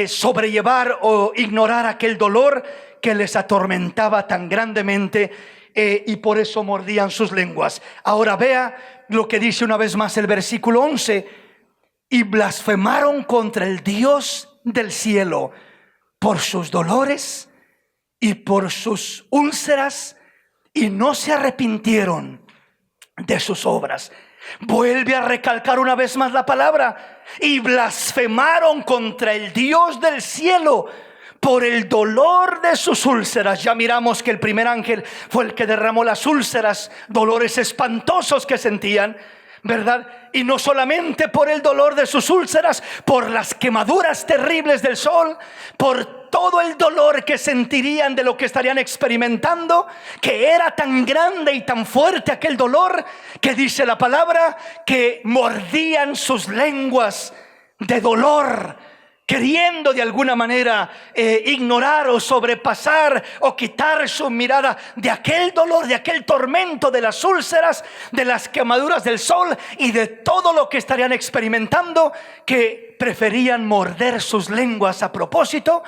sobrellevar o ignorar aquel dolor que les atormentaba tan grandemente, y por eso mordían sus lenguas. Ahora vea lo que dice una vez más el versículo 11: y blasfemaron contra el Dios del cielo por sus dolores y por sus úlceras, y no se arrepintieron de sus obras. Vuelve a recalcar una vez más la palabra: y blasfemaron contra el Dios del cielo por el dolor de sus úlceras. Ya miramos que el primer ángel fue el que derramó las úlceras, dolores espantosos que sentían, ¿verdad? Y no solamente por el dolor de sus úlceras, por las quemaduras terribles del sol, por todo el dolor que sentirían de lo que estarían experimentando, que era tan grande y tan fuerte aquel dolor, que dice la palabra que mordían sus lenguas de dolor, queriendo de alguna manera ignorar o sobrepasar o quitar su mirada de aquel dolor, de aquel tormento, de las úlceras, de las quemaduras del sol y de todo lo que estarían experimentando, que preferían morder sus lenguas a propósito,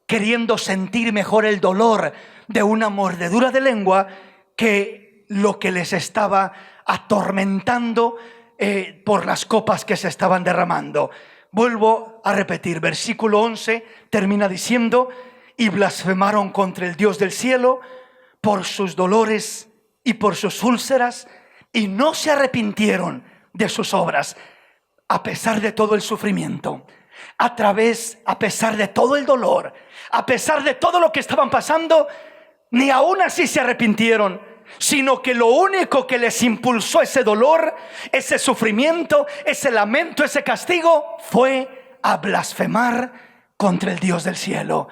queriendo sentir mejor el dolor de una mordedura de lengua que lo que les estaba atormentando por las copas que se estaban derramando. Vuelvo a repetir, versículo 11 termina diciendo: y blasfemaron contra el Dios del cielo por sus dolores y por sus úlceras, y no se arrepintieron de sus obras. A pesar de todo el sufrimiento, a pesar de todo el dolor, a pesar de todo lo que estaban pasando, ni aún así se arrepintieron, sino que lo único que les impulsó ese dolor, ese sufrimiento, ese lamento, ese castigo, fue a blasfemar contra el Dios del cielo,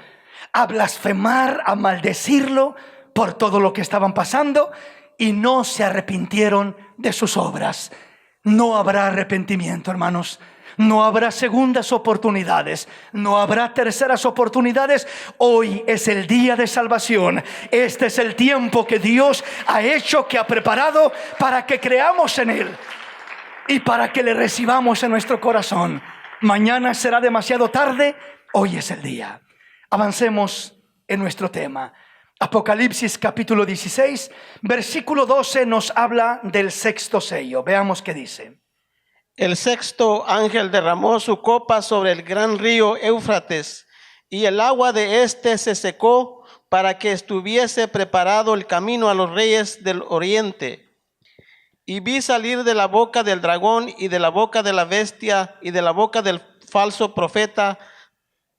a blasfemar, a maldecirlo por todo lo que estaban pasando, y no se arrepintieron de sus obras. No habrá arrepentimiento, hermanos. No habrá segundas oportunidades, no habrá terceras oportunidades. Hoy es el día de salvación. Este es el tiempo que Dios ha hecho, que ha preparado para que creamos en Él y para que le recibamos en nuestro corazón. Mañana será demasiado tarde, hoy es el día. Avancemos en nuestro tema. Apocalipsis capítulo 16, versículo 12 nos habla del sexto sello. Veamos qué dice. El sexto ángel derramó su copa sobre el gran río Éufrates, y el agua de éste se secó, para que estuviese preparado el camino a los reyes del oriente. Y vi salir de la boca del dragón y de la boca de la bestia y de la boca del falso profeta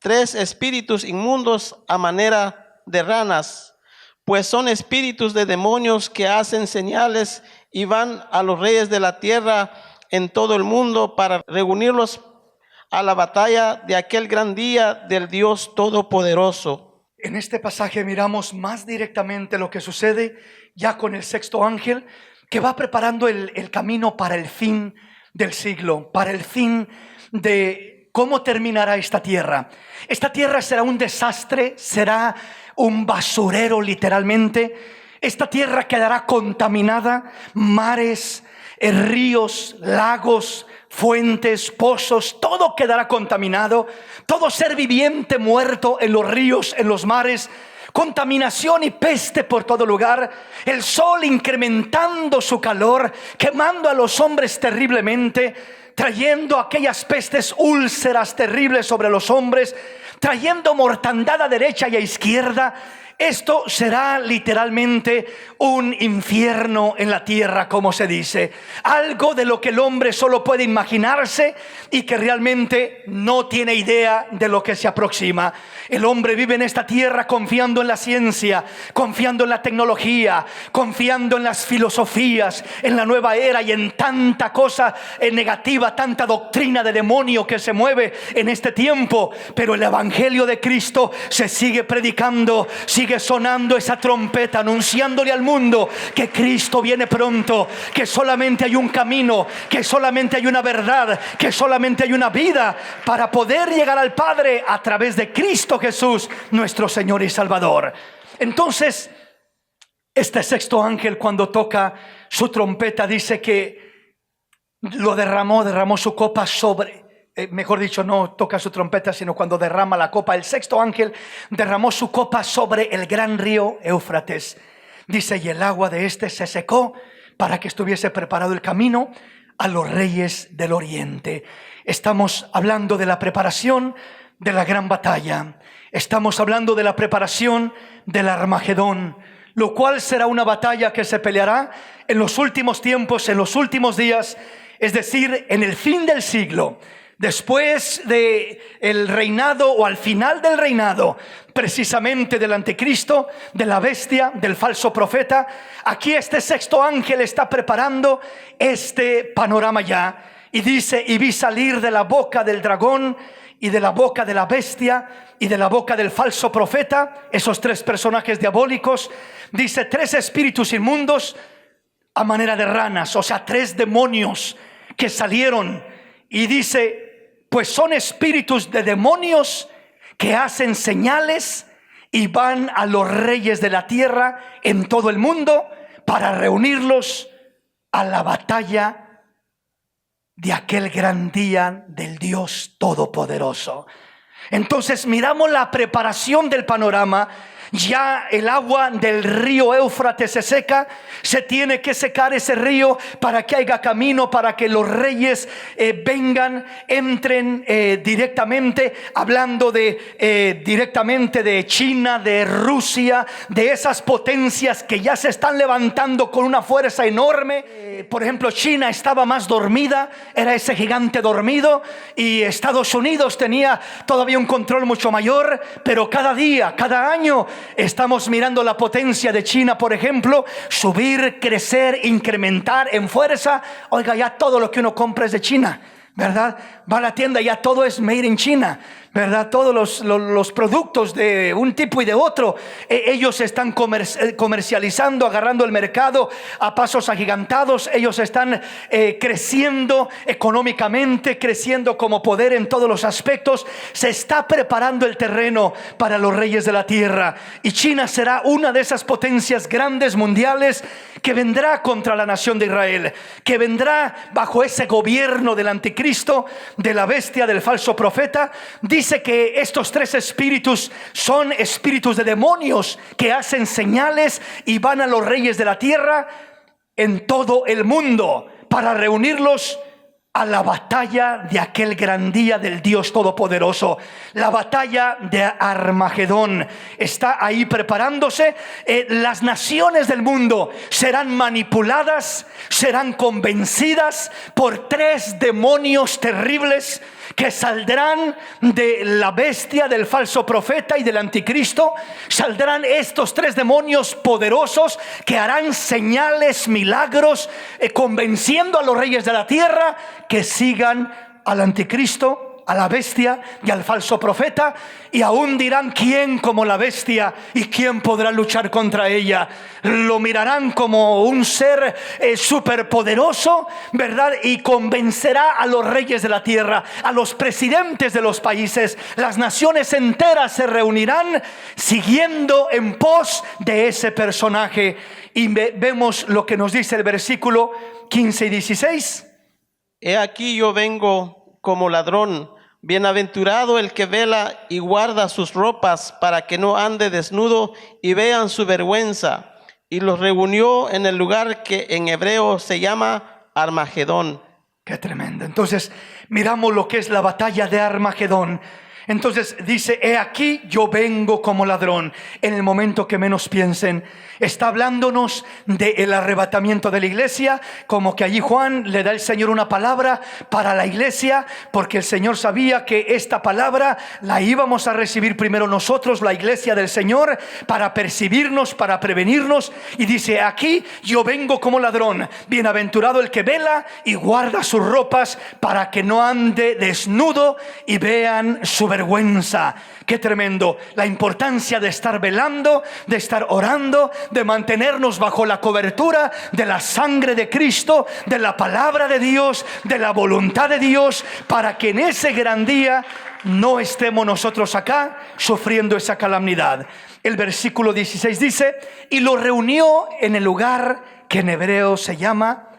3 espíritus inmundos a manera de ranas, pues son espíritus de demonios que hacen señales y van a los reyes de la tierra en todo el mundo para reunirlos a la batalla de aquel gran día del Dios Todopoderoso. En este pasaje miramos más directamente lo que sucede ya con el sexto ángel, que va preparando el camino para el fin del siglo, para el fin de cómo terminará esta tierra. Esta tierra será un desastre, será un basurero literalmente. Esta tierra quedará contaminada, mares, ríos, lagos, fuentes, pozos, todo quedará contaminado. Todo ser viviente muerto en los ríos, en los mares. Contaminación y peste por todo lugar. El sol incrementando su calor, quemando a los hombres terriblemente, trayendo aquellas pestes, úlceras terribles sobre los hombres, trayendo mortandad a derecha y a izquierda. Esto será literalmente un infierno en la tierra, como se dice. Algo de lo que el hombre solo puede imaginarse y que realmente no tiene idea de lo que se aproxima. El hombre vive en esta tierra confiando en la ciencia, confiando en la tecnología, confiando en las filosofías, en la nueva era y en tanta cosa negativa, tanta doctrina de demonio que se mueve en este tiempo. Pero el evangelio de Cristo se sigue predicando, sigue sonando esa trompeta, anunciándole al mundo que Cristo viene pronto, que solamente hay un camino, que solamente hay una verdad, que solamente hay una vida para poder llegar al Padre a través de Cristo Jesús, nuestro Señor y Salvador. Entonces, este sexto ángel, cuando toca su trompeta, dice que derramó su copa sobre, mejor dicho, no toca su trompeta, sino cuando derrama la copa. El sexto ángel derramó su copa sobre el gran río Éufrates. Dice, y el agua de este se secó para que estuviese preparado el camino a los reyes del oriente. Estamos hablando de la preparación de la gran batalla. Estamos hablando de la preparación del Armagedón, lo cual será una batalla que se peleará en los últimos tiempos, en los últimos días, es decir, en el fin del siglo. Después de el reinado o al final del reinado precisamente del anticristo, de la bestia, del falso profeta, aquí este sexto ángel está preparando este panorama ya. Y dice, y vi salir de la boca del dragón y de la boca de la bestia y de la boca del falso profeta, esos tres personajes diabólicos, dice, tres espíritus inmundos a manera de ranas, o sea, tres demonios que salieron. Y dice, pues son espíritus de demonios que hacen señales y van a los reyes de la tierra en todo el mundo para reunirlos a la batalla de aquel gran día del Dios Todopoderoso. Entonces miramos la preparación del panorama. Ya el agua del río Éufrates se seca, se tiene que secar ese río para que haya camino, para que los reyes vengan, entren directamente, hablando de directamente de China, de Rusia, de esas potencias que ya se están levantando con una fuerza enorme. Por ejemplo, China estaba más dormida, era ese gigante dormido, y Estados Unidos tenía todavía un control mucho mayor, pero cada día, cada año estamos mirando la potencia de China, por ejemplo, subir, crecer, incrementar en fuerza. Oiga, ya todo lo que uno compra es de China, ¿verdad? Va a la tienda, ya todo es made in China, ¿verdad? Todos los productos de un tipo y de otro, ellos están comercializando, agarrando el mercado a pasos agigantados. Ellos están creciendo económicamente, creciendo como poder en todos los aspectos. Se está preparando el terreno para los reyes de la tierra, y China será una de esas potencias grandes mundiales que vendrá contra la nación de Israel, que vendrá bajo ese gobierno del anticristo, de la bestia, del falso profeta. Dice que estos tres espíritus son espíritus de demonios que hacen señales y van a los reyes de la tierra en todo el mundo para reunirlos a la batalla de aquel gran día del Dios Todopoderoso. La batalla de Armagedón está ahí preparándose. Las naciones del mundo serán manipuladas, serán convencidas por tres demonios terribles que saldrán de la bestia, del falso profeta y del anticristo. Saldrán estos tres demonios poderosos que harán señales, milagros, convenciendo a los reyes de la tierra que sigan al anticristo a la bestia y al falso profeta, y aún dirán: ¿quién como la bestia y quién podrá luchar contra ella? Lo mirarán como un ser superpoderoso, ¿verdad? Y convencerá a los reyes de la tierra, a los presidentes de los países. Las naciones enteras se reunirán siguiendo en pos de ese personaje. Y vemos lo que nos dice el versículo 15 y 16. He aquí yo vengo como ladrón. Bienaventurado el que vela y guarda sus ropas para que no ande desnudo y vean su vergüenza. Y los reunió en el lugar que en hebreo se llama Armagedón. Qué tremendo. Entonces miramos lo que es la batalla de Armagedón. Entonces dice: he aquí yo vengo como ladrón. En el momento que menos piensen, está hablándonos del arrebatamiento de la iglesia, como que allí Juan le da al Señor una palabra para la iglesia, porque el Señor sabía que esta palabra la íbamos a recibir primero nosotros, la iglesia del Señor, para percibirnos, para prevenirnos. Y dice: aquí yo vengo como ladrón. Bienaventurado el que vela y guarda sus ropas para que no ande desnudo y vean su vergüenza. Qué tremendo la importancia de estar velando, de estar orando, de mantenernos bajo la cobertura de la sangre de Cristo, de la palabra de Dios, de la voluntad de Dios, para que en ese gran día no estemos nosotros acá sufriendo esa calamidad. El versículo 16 dice: y lo reunió en el lugar que en hebreo se llama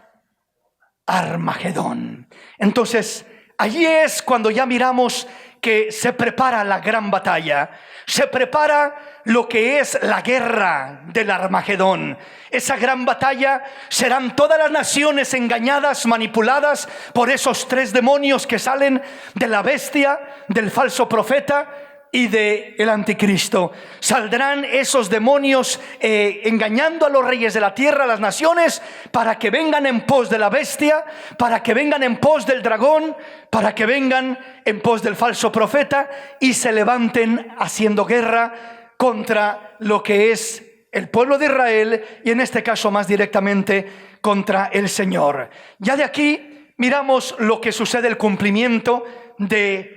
Armagedón. Entonces allí es cuando ya miramos que se prepara la gran batalla, se prepara lo que es la guerra del Armagedón. Esa gran batalla serán todas las naciones engañadas, manipuladas por esos tres demonios que salen de la bestia, del falso profeta y del anticristo. Saldrán esos demonios engañando a los reyes de la tierra, a las naciones, para que vengan en pos de la bestia, para que vengan en pos del dragón, para que vengan en pos del falso profeta y se levanten haciendo guerra contra lo que es el pueblo de Israel, y en este caso más directamente contra el Señor. Ya de aquí miramos lo que sucede, el cumplimiento de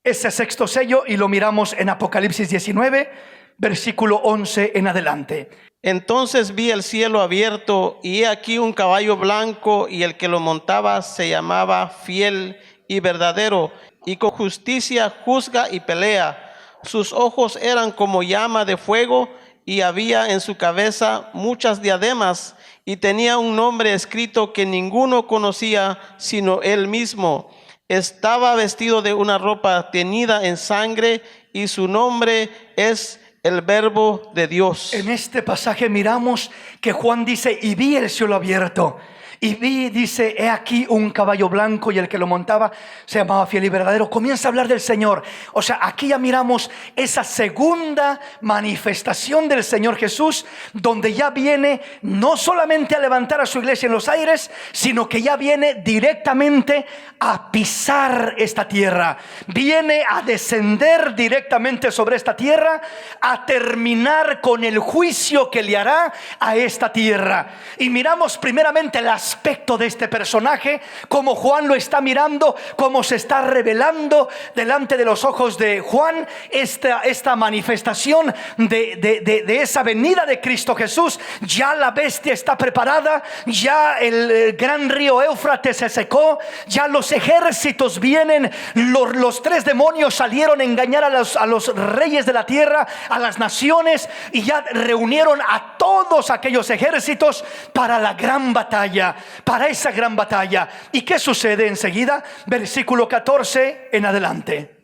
ese sexto sello, y lo miramos en Apocalipsis 19, versículo 11 en adelante. Entonces vi el cielo abierto, y he aquí un caballo blanco, y el que lo montaba se llamaba Fiel y Verdadero, y con justicia juzga y pelea. Sus ojos eran como llama de fuego, y había en su cabeza muchas diademas, y tenía un nombre escrito que ninguno conocía sino él mismo. Estaba vestido de una ropa teñida en sangre, y su nombre es el Verbo de Dios. En este pasaje miramos que Juan dice: y vi el cielo abierto. Y vi, dice, he aquí un caballo blanco, y el que lo montaba se llamaba Fiel y Verdadero. Comienza a hablar del Señor. O sea, aquí ya miramos esa segunda manifestación del Señor Jesús, donde ya viene no solamente a levantar a su iglesia en los aires, sino que ya viene directamente a pisar esta tierra. Viene a descender directamente sobre esta tierra, a terminar con el juicio que le hará a esta tierra. Y miramos primeramente el aspecto de este personaje, como Juan lo está mirando, cómo se está revelando delante de los ojos de Juan esta manifestación de esa venida de Cristo Jesús. Ya la bestia está preparada, ya el gran río Éufrates se secó, ya los ejércitos vienen, los tres demonios salieron a engañar a los reyes de la tierra, a las naciones, y ya reunieron a todos aquellos ejércitos para la gran batalla, para esa gran batalla. ¿Y qué sucede enseguida? Versículo 14 en adelante.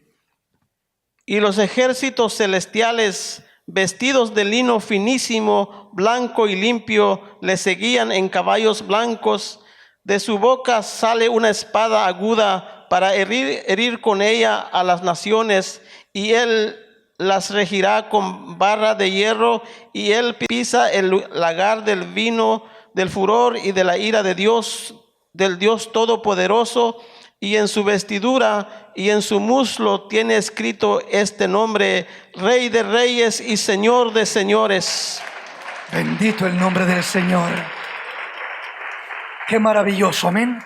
Y los ejércitos celestiales, vestidos de lino finísimo, blanco y limpio, le seguían en caballos blancos. De su boca sale una espada aguda para herir con ella a las naciones, y él las regirá con barra de hierro, y él pisa el lagar del vino del furor y de la ira de Dios, del Dios Todopoderoso. Y en su vestidura y en su muslo tiene escrito este nombre: Rey de Reyes y Señor de Señores. Bendito el nombre del Señor. Qué maravilloso, amén.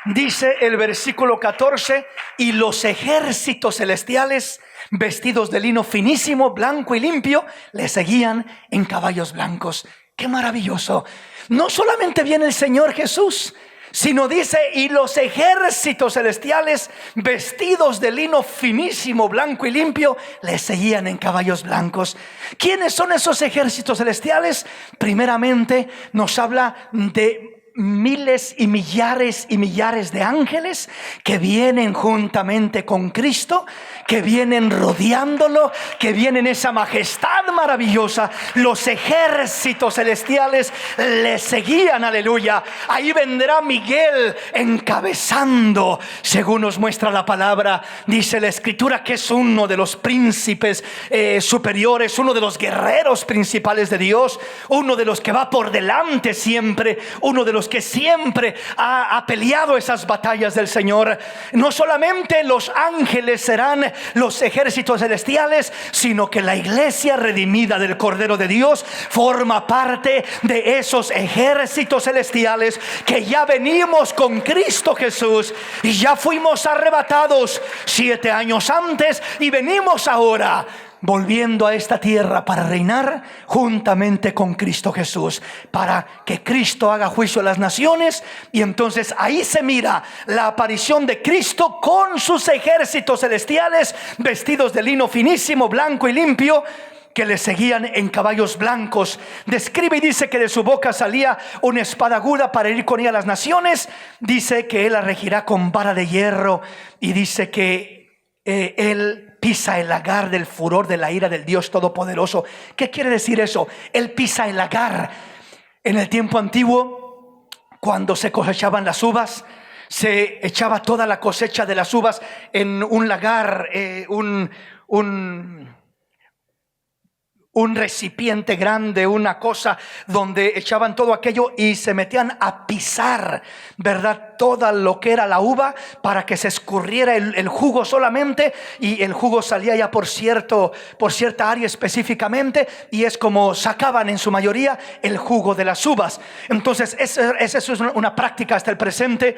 Dice el versículo 14, y los ejércitos celestiales, vestidos de lino finísimo, blanco y limpio, le seguían en caballos blancos. ¡Qué maravilloso! No solamente viene el Señor Jesús, sino dice, y los ejércitos celestiales, vestidos de lino finísimo, blanco y limpio, le seguían en caballos blancos. ¿Quiénes son esos ejércitos celestiales? Primeramente nos habla de miles y millares de ángeles que vienen juntamente con Cristo, que vienen rodeándolo, que vienen esa majestad maravillosa. Los ejércitos celestiales le seguían, aleluya. Ahí vendrá Miguel encabezando, según nos muestra la palabra. Dice la escritura que es uno de los príncipes superiores, uno de los guerreros principales de Dios, uno de los que va por delante siempre, uno de los que siempre ha peleado esas batallas del Señor. No solamente los ángeles serán los ejércitos celestiales, sino que la iglesia redimida del Cordero de Dios forma parte de esos ejércitos celestiales, que ya venimos con Cristo Jesús y ya fuimos arrebatados 7 años antes, y venimos ahora volviendo a esta tierra para reinar juntamente con Cristo Jesús, para que Cristo haga juicio a las naciones. Y entonces ahí se mira la aparición de Cristo con sus ejércitos celestiales, vestidos de lino finísimo, blanco y limpio, que le seguían en caballos blancos. Describe y dice que de su boca salía una espada aguda para herir con ella a las naciones. Dice que él la regirá con vara de hierro, y dice que él pisa el lagar del furor de la ira del Dios Todopoderoso. ¿Qué quiere decir eso? Él pisa el lagar. En el tiempo antiguo, cuando se cosechaban las uvas, se echaba toda la cosecha de las uvas en un lagar, un recipiente grande, una cosa donde echaban todo aquello y se metían a pisar, ¿verdad? Toda lo que era la uva, para que se escurriera el jugo solamente, y el jugo salía ya por cierta área específicamente, y es como sacaban en su mayoría el jugo de las uvas. Entonces esa es una práctica hasta el presente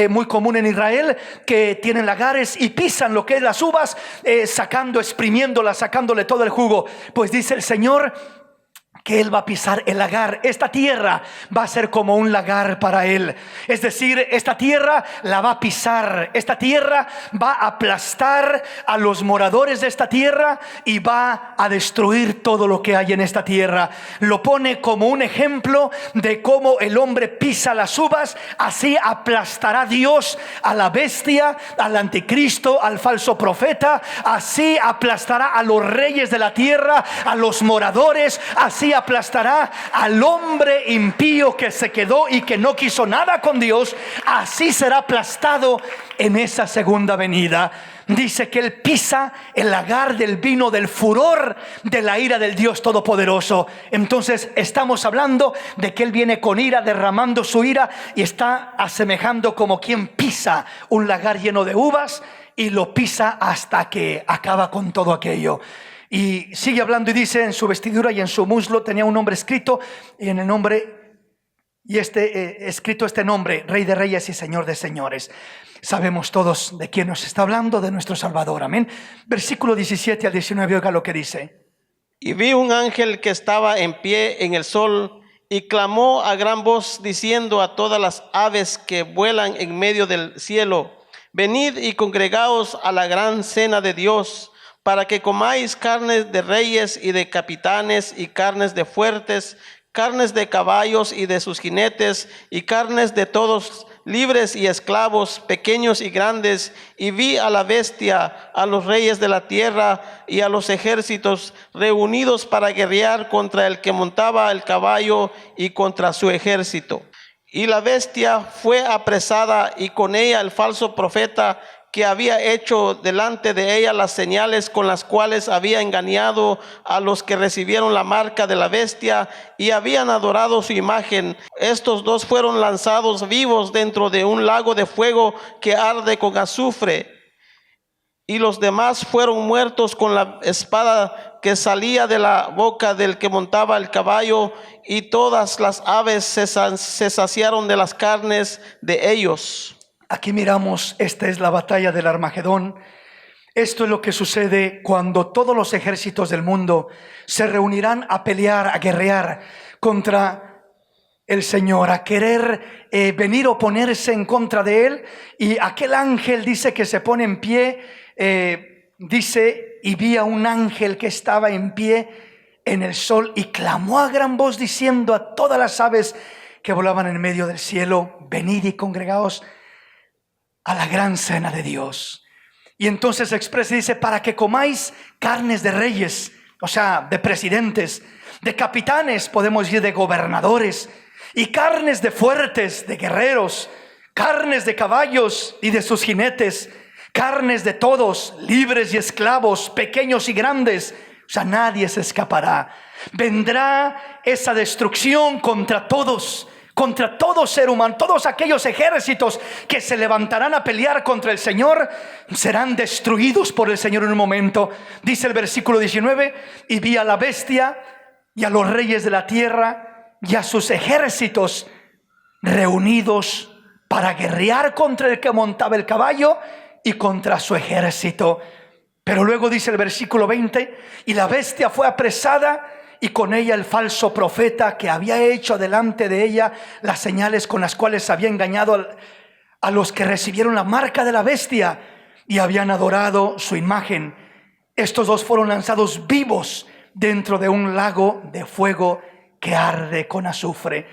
muy común en Israel, que tienen lagares y pisan lo que es las uvas, exprimiéndolas, sacándole todo el jugo. Pues dice el Señor que Él va a pisar el lagar. Esta tierra va a ser como un lagar para Él. Es decir, esta tierra la va a pisar. Esta tierra va a aplastar a los moradores de esta tierra y va a destruir todo lo que hay en esta tierra. Lo pone como un ejemplo de cómo el hombre pisa las uvas. Así aplastará Dios a la bestia, al anticristo, al falso profeta. Así aplastará a los reyes de la tierra, a los moradores. Así aplastará al hombre impío que se quedó y que no quiso nada con Dios. Así será aplastado en esa segunda venida. Dice que Él pisa el lagar del vino del furor de la ira del Dios Todopoderoso. Entonces estamos hablando de que Él viene con ira, derramando su ira, y está asemejando como quien pisa un lagar lleno de uvas y lo pisa hasta que acaba con todo aquello. Y sigue hablando y dice, en su vestidura y en su muslo tenía un nombre escrito, y en el nombre, y escrito este nombre: Rey de Reyes y Señor de Señores. Sabemos todos de quién nos está hablando, de nuestro Salvador. Amén. Versículo 17 al 19, oiga lo que dice. Y vi un ángel que estaba en pie en el sol, y clamó a gran voz diciendo a todas las aves que vuelan en medio del cielo: venid y congregaos a la gran cena de Dios, para que comáis carnes de reyes y de capitanes, y carnes de fuertes, carnes de caballos y de sus jinetes, y carnes de todos, libres y esclavos, pequeños y grandes. Y vi a la bestia, a los reyes de la tierra y a los ejércitos reunidos para guerrear contra el que montaba el caballo y contra su ejército. Y la bestia fue apresada, y con ella el falso profeta, que había hecho delante de ella las señales con las cuales había engañado a los que recibieron la marca de la bestia y habían adorado su imagen. Estos dos fueron lanzados vivos dentro de un lago de fuego que arde con azufre. Y los demás fueron muertos con la espada que salía de la boca del que montaba el caballo, y todas las aves se saciaron de las carnes de ellos. Aquí miramos, esta es la batalla del Armagedón. Esto es lo que sucede cuando todos los ejércitos del mundo se reunirán a pelear, a guerrear contra el Señor, a querer venir a oponerse en contra de Él. Y aquel ángel dice que se pone en pie, dice, y vi a un ángel que estaba en pie en el sol y clamó a gran voz diciendo a todas las aves que volaban en medio del cielo: venid y congregaos a la gran cena de Dios. Y entonces expresa y dice: para que comáis carnes de reyes, o sea, de presidentes, de capitanes, podemos decir de gobernadores, y carnes de fuertes, de guerreros, carnes de caballos y de sus jinetes, carnes de todos, libres y esclavos, pequeños y grandes. O sea, nadie se escapará. Vendrá esa destrucción contra todos, contra todo ser humano. Todos aquellos ejércitos que se levantarán a pelear contra el Señor serán destruidos por el Señor en un momento. Dice el versículo 19: y vi a la bestia y a los reyes de la tierra y a sus ejércitos reunidos para guerrear contra el que montaba el caballo y contra su ejército. Pero luego dice el versículo 20: y la bestia fue apresada, y con ella el falso profeta que había hecho delante de ella las señales con las cuales había engañado a los que recibieron la marca de la bestia y habían adorado su imagen. Estos dos fueron lanzados vivos dentro de un lago de fuego que arde con azufre.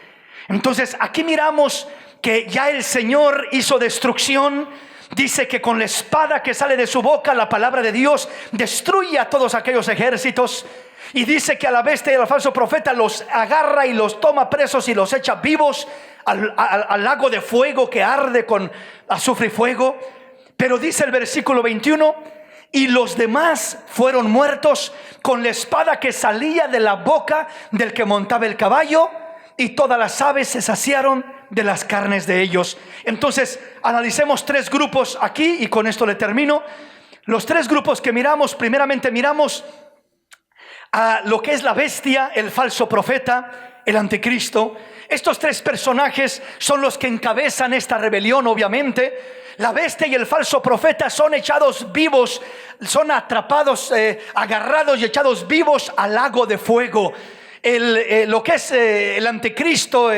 Entonces aquí miramos que ya el Señor hizo destrucción. Dice que con la espada que sale de su boca, la palabra de Dios destruye a todos aquellos ejércitos. Y dice que a la bestia y al falso profeta los agarra y los toma presos y los echa vivos al lago de fuego que arde con azufre y fuego. Pero dice el versículo 21: y los demás fueron muertos con la espada que salía de la boca del que montaba el caballo, y todas las aves se saciaron de las carnes de ellos. Entonces analicemos tres grupos aquí y con esto le termino. Los tres grupos que miramos: primeramente miramos a lo que es la bestia, el falso profeta, el anticristo. Estos tres personajes son los que encabezan esta rebelión, obviamente. La bestia y el falso profeta son echados vivos, son atrapados, agarrados y echados vivos al lago de fuego. Lo que es el anticristo,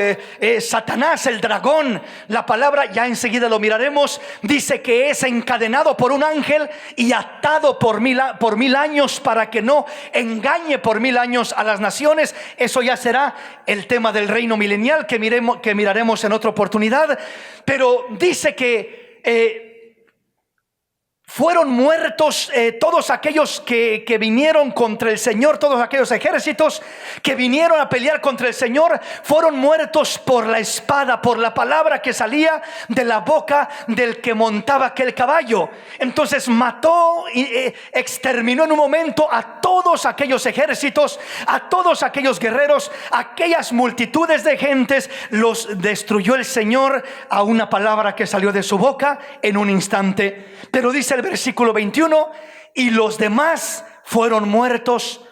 Satanás, el dragón, la palabra, ya enseguida lo miraremos, dice que es encadenado por un ángel y atado por mil años para que no engañe por 1000 años a las naciones. Eso ya será el tema del reino milenial que miraremos en otra oportunidad. Pero dice que fueron muertos todos aquellos que vinieron contra el Señor, todos aquellos ejércitos que vinieron a pelear contra el Señor, fueron muertos por la espada, por la palabra que salía de la boca del que montaba aquel caballo. Entonces mató y exterminó en un momento a todos aquellos ejércitos, a todos aquellos guerreros, aquellas multitudes de gentes, los destruyó el Señor a una palabra que salió de su boca en un instante. Pero dice el versículo 21: y los demás fueron muertos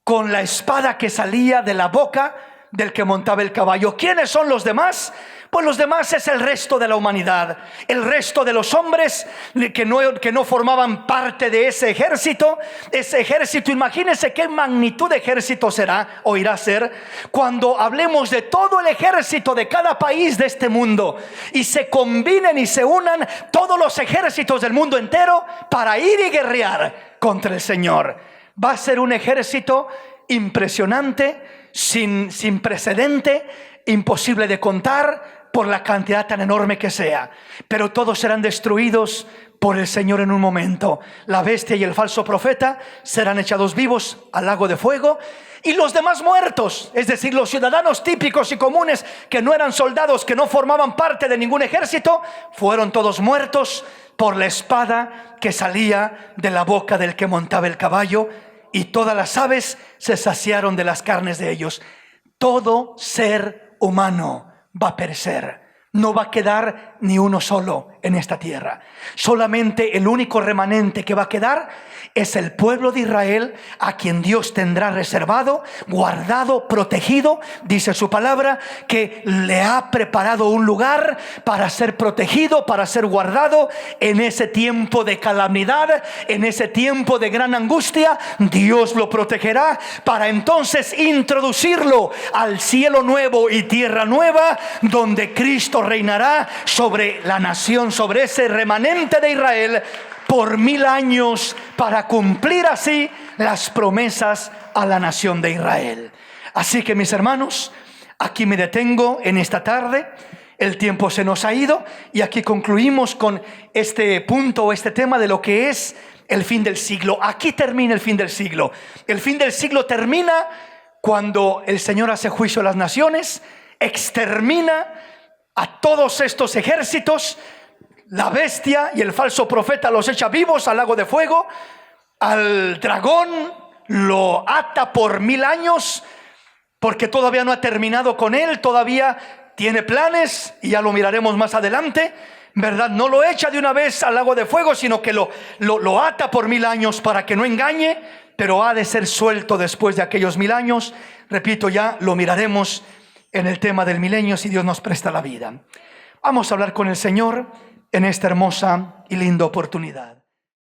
con la espada que salía de la boca del que montaba el caballo. ¿Quiénes son los demás? Pues los demás es el resto de la humanidad, el resto de los hombres que no formaban parte de ese ejército. Ese ejército, imagínense qué magnitud de ejército será o irá a ser cuando hablemos de todo el ejército de cada país de este mundo y se combinen y se unan todos los ejércitos del mundo entero para ir y guerrear contra el Señor. Va a ser un ejército impresionante, sin precedente, imposible de contar por la cantidad tan enorme que sea, pero todos serán destruidos por el Señor en un momento. La bestia y el falso profeta serán echados vivos al lago de fuego, y los demás muertos, es decir, los ciudadanos típicos y comunes que no eran soldados, que no formaban parte de ningún ejército, fueron todos muertos por la espada que salía de la boca del que montaba el caballo, y todas las aves se saciaron de las carnes de ellos. Todo ser humano va a perecer. No va a quedar ni uno solo en esta tierra. Solamente el único remanente que va a quedar es el pueblo de Israel, a quien Dios tendrá reservado, guardado, protegido. Dice su palabra que le ha preparado un lugar para ser protegido, para ser guardado en ese tiempo de calamidad, en ese tiempo de gran angustia. Dios lo protegerá para entonces introducirlo al cielo nuevo y tierra nueva, donde Cristo reinará sobre la nación, sobre ese remanente de Israel por 1000 años, para cumplir así las promesas a la nación de Israel. Así que, mis hermanos, aquí me detengo en esta tarde. El tiempo se nos ha ido y aquí concluimos con este punto, este tema de lo que es el fin del siglo. Aquí termina el fin del siglo. El fin del siglo termina cuando el Señor hace juicio a las naciones, extermina a todos estos ejércitos. La bestia y el falso profeta los echa vivos al lago de fuego. Al dragón lo ata por 1000 años, porque todavía no ha terminado con él. Todavía tiene planes y ya lo miraremos más adelante, ¿verdad? No lo echa de una vez al lago de fuego, sino que lo ata por 1000 años para que no engañe, pero ha de ser suelto después de aquellos 1000 años. Repito, ya lo miraremos en el tema del milenio, si Dios nos presta la vida. Vamos a hablar con el Señor en esta hermosa y linda oportunidad.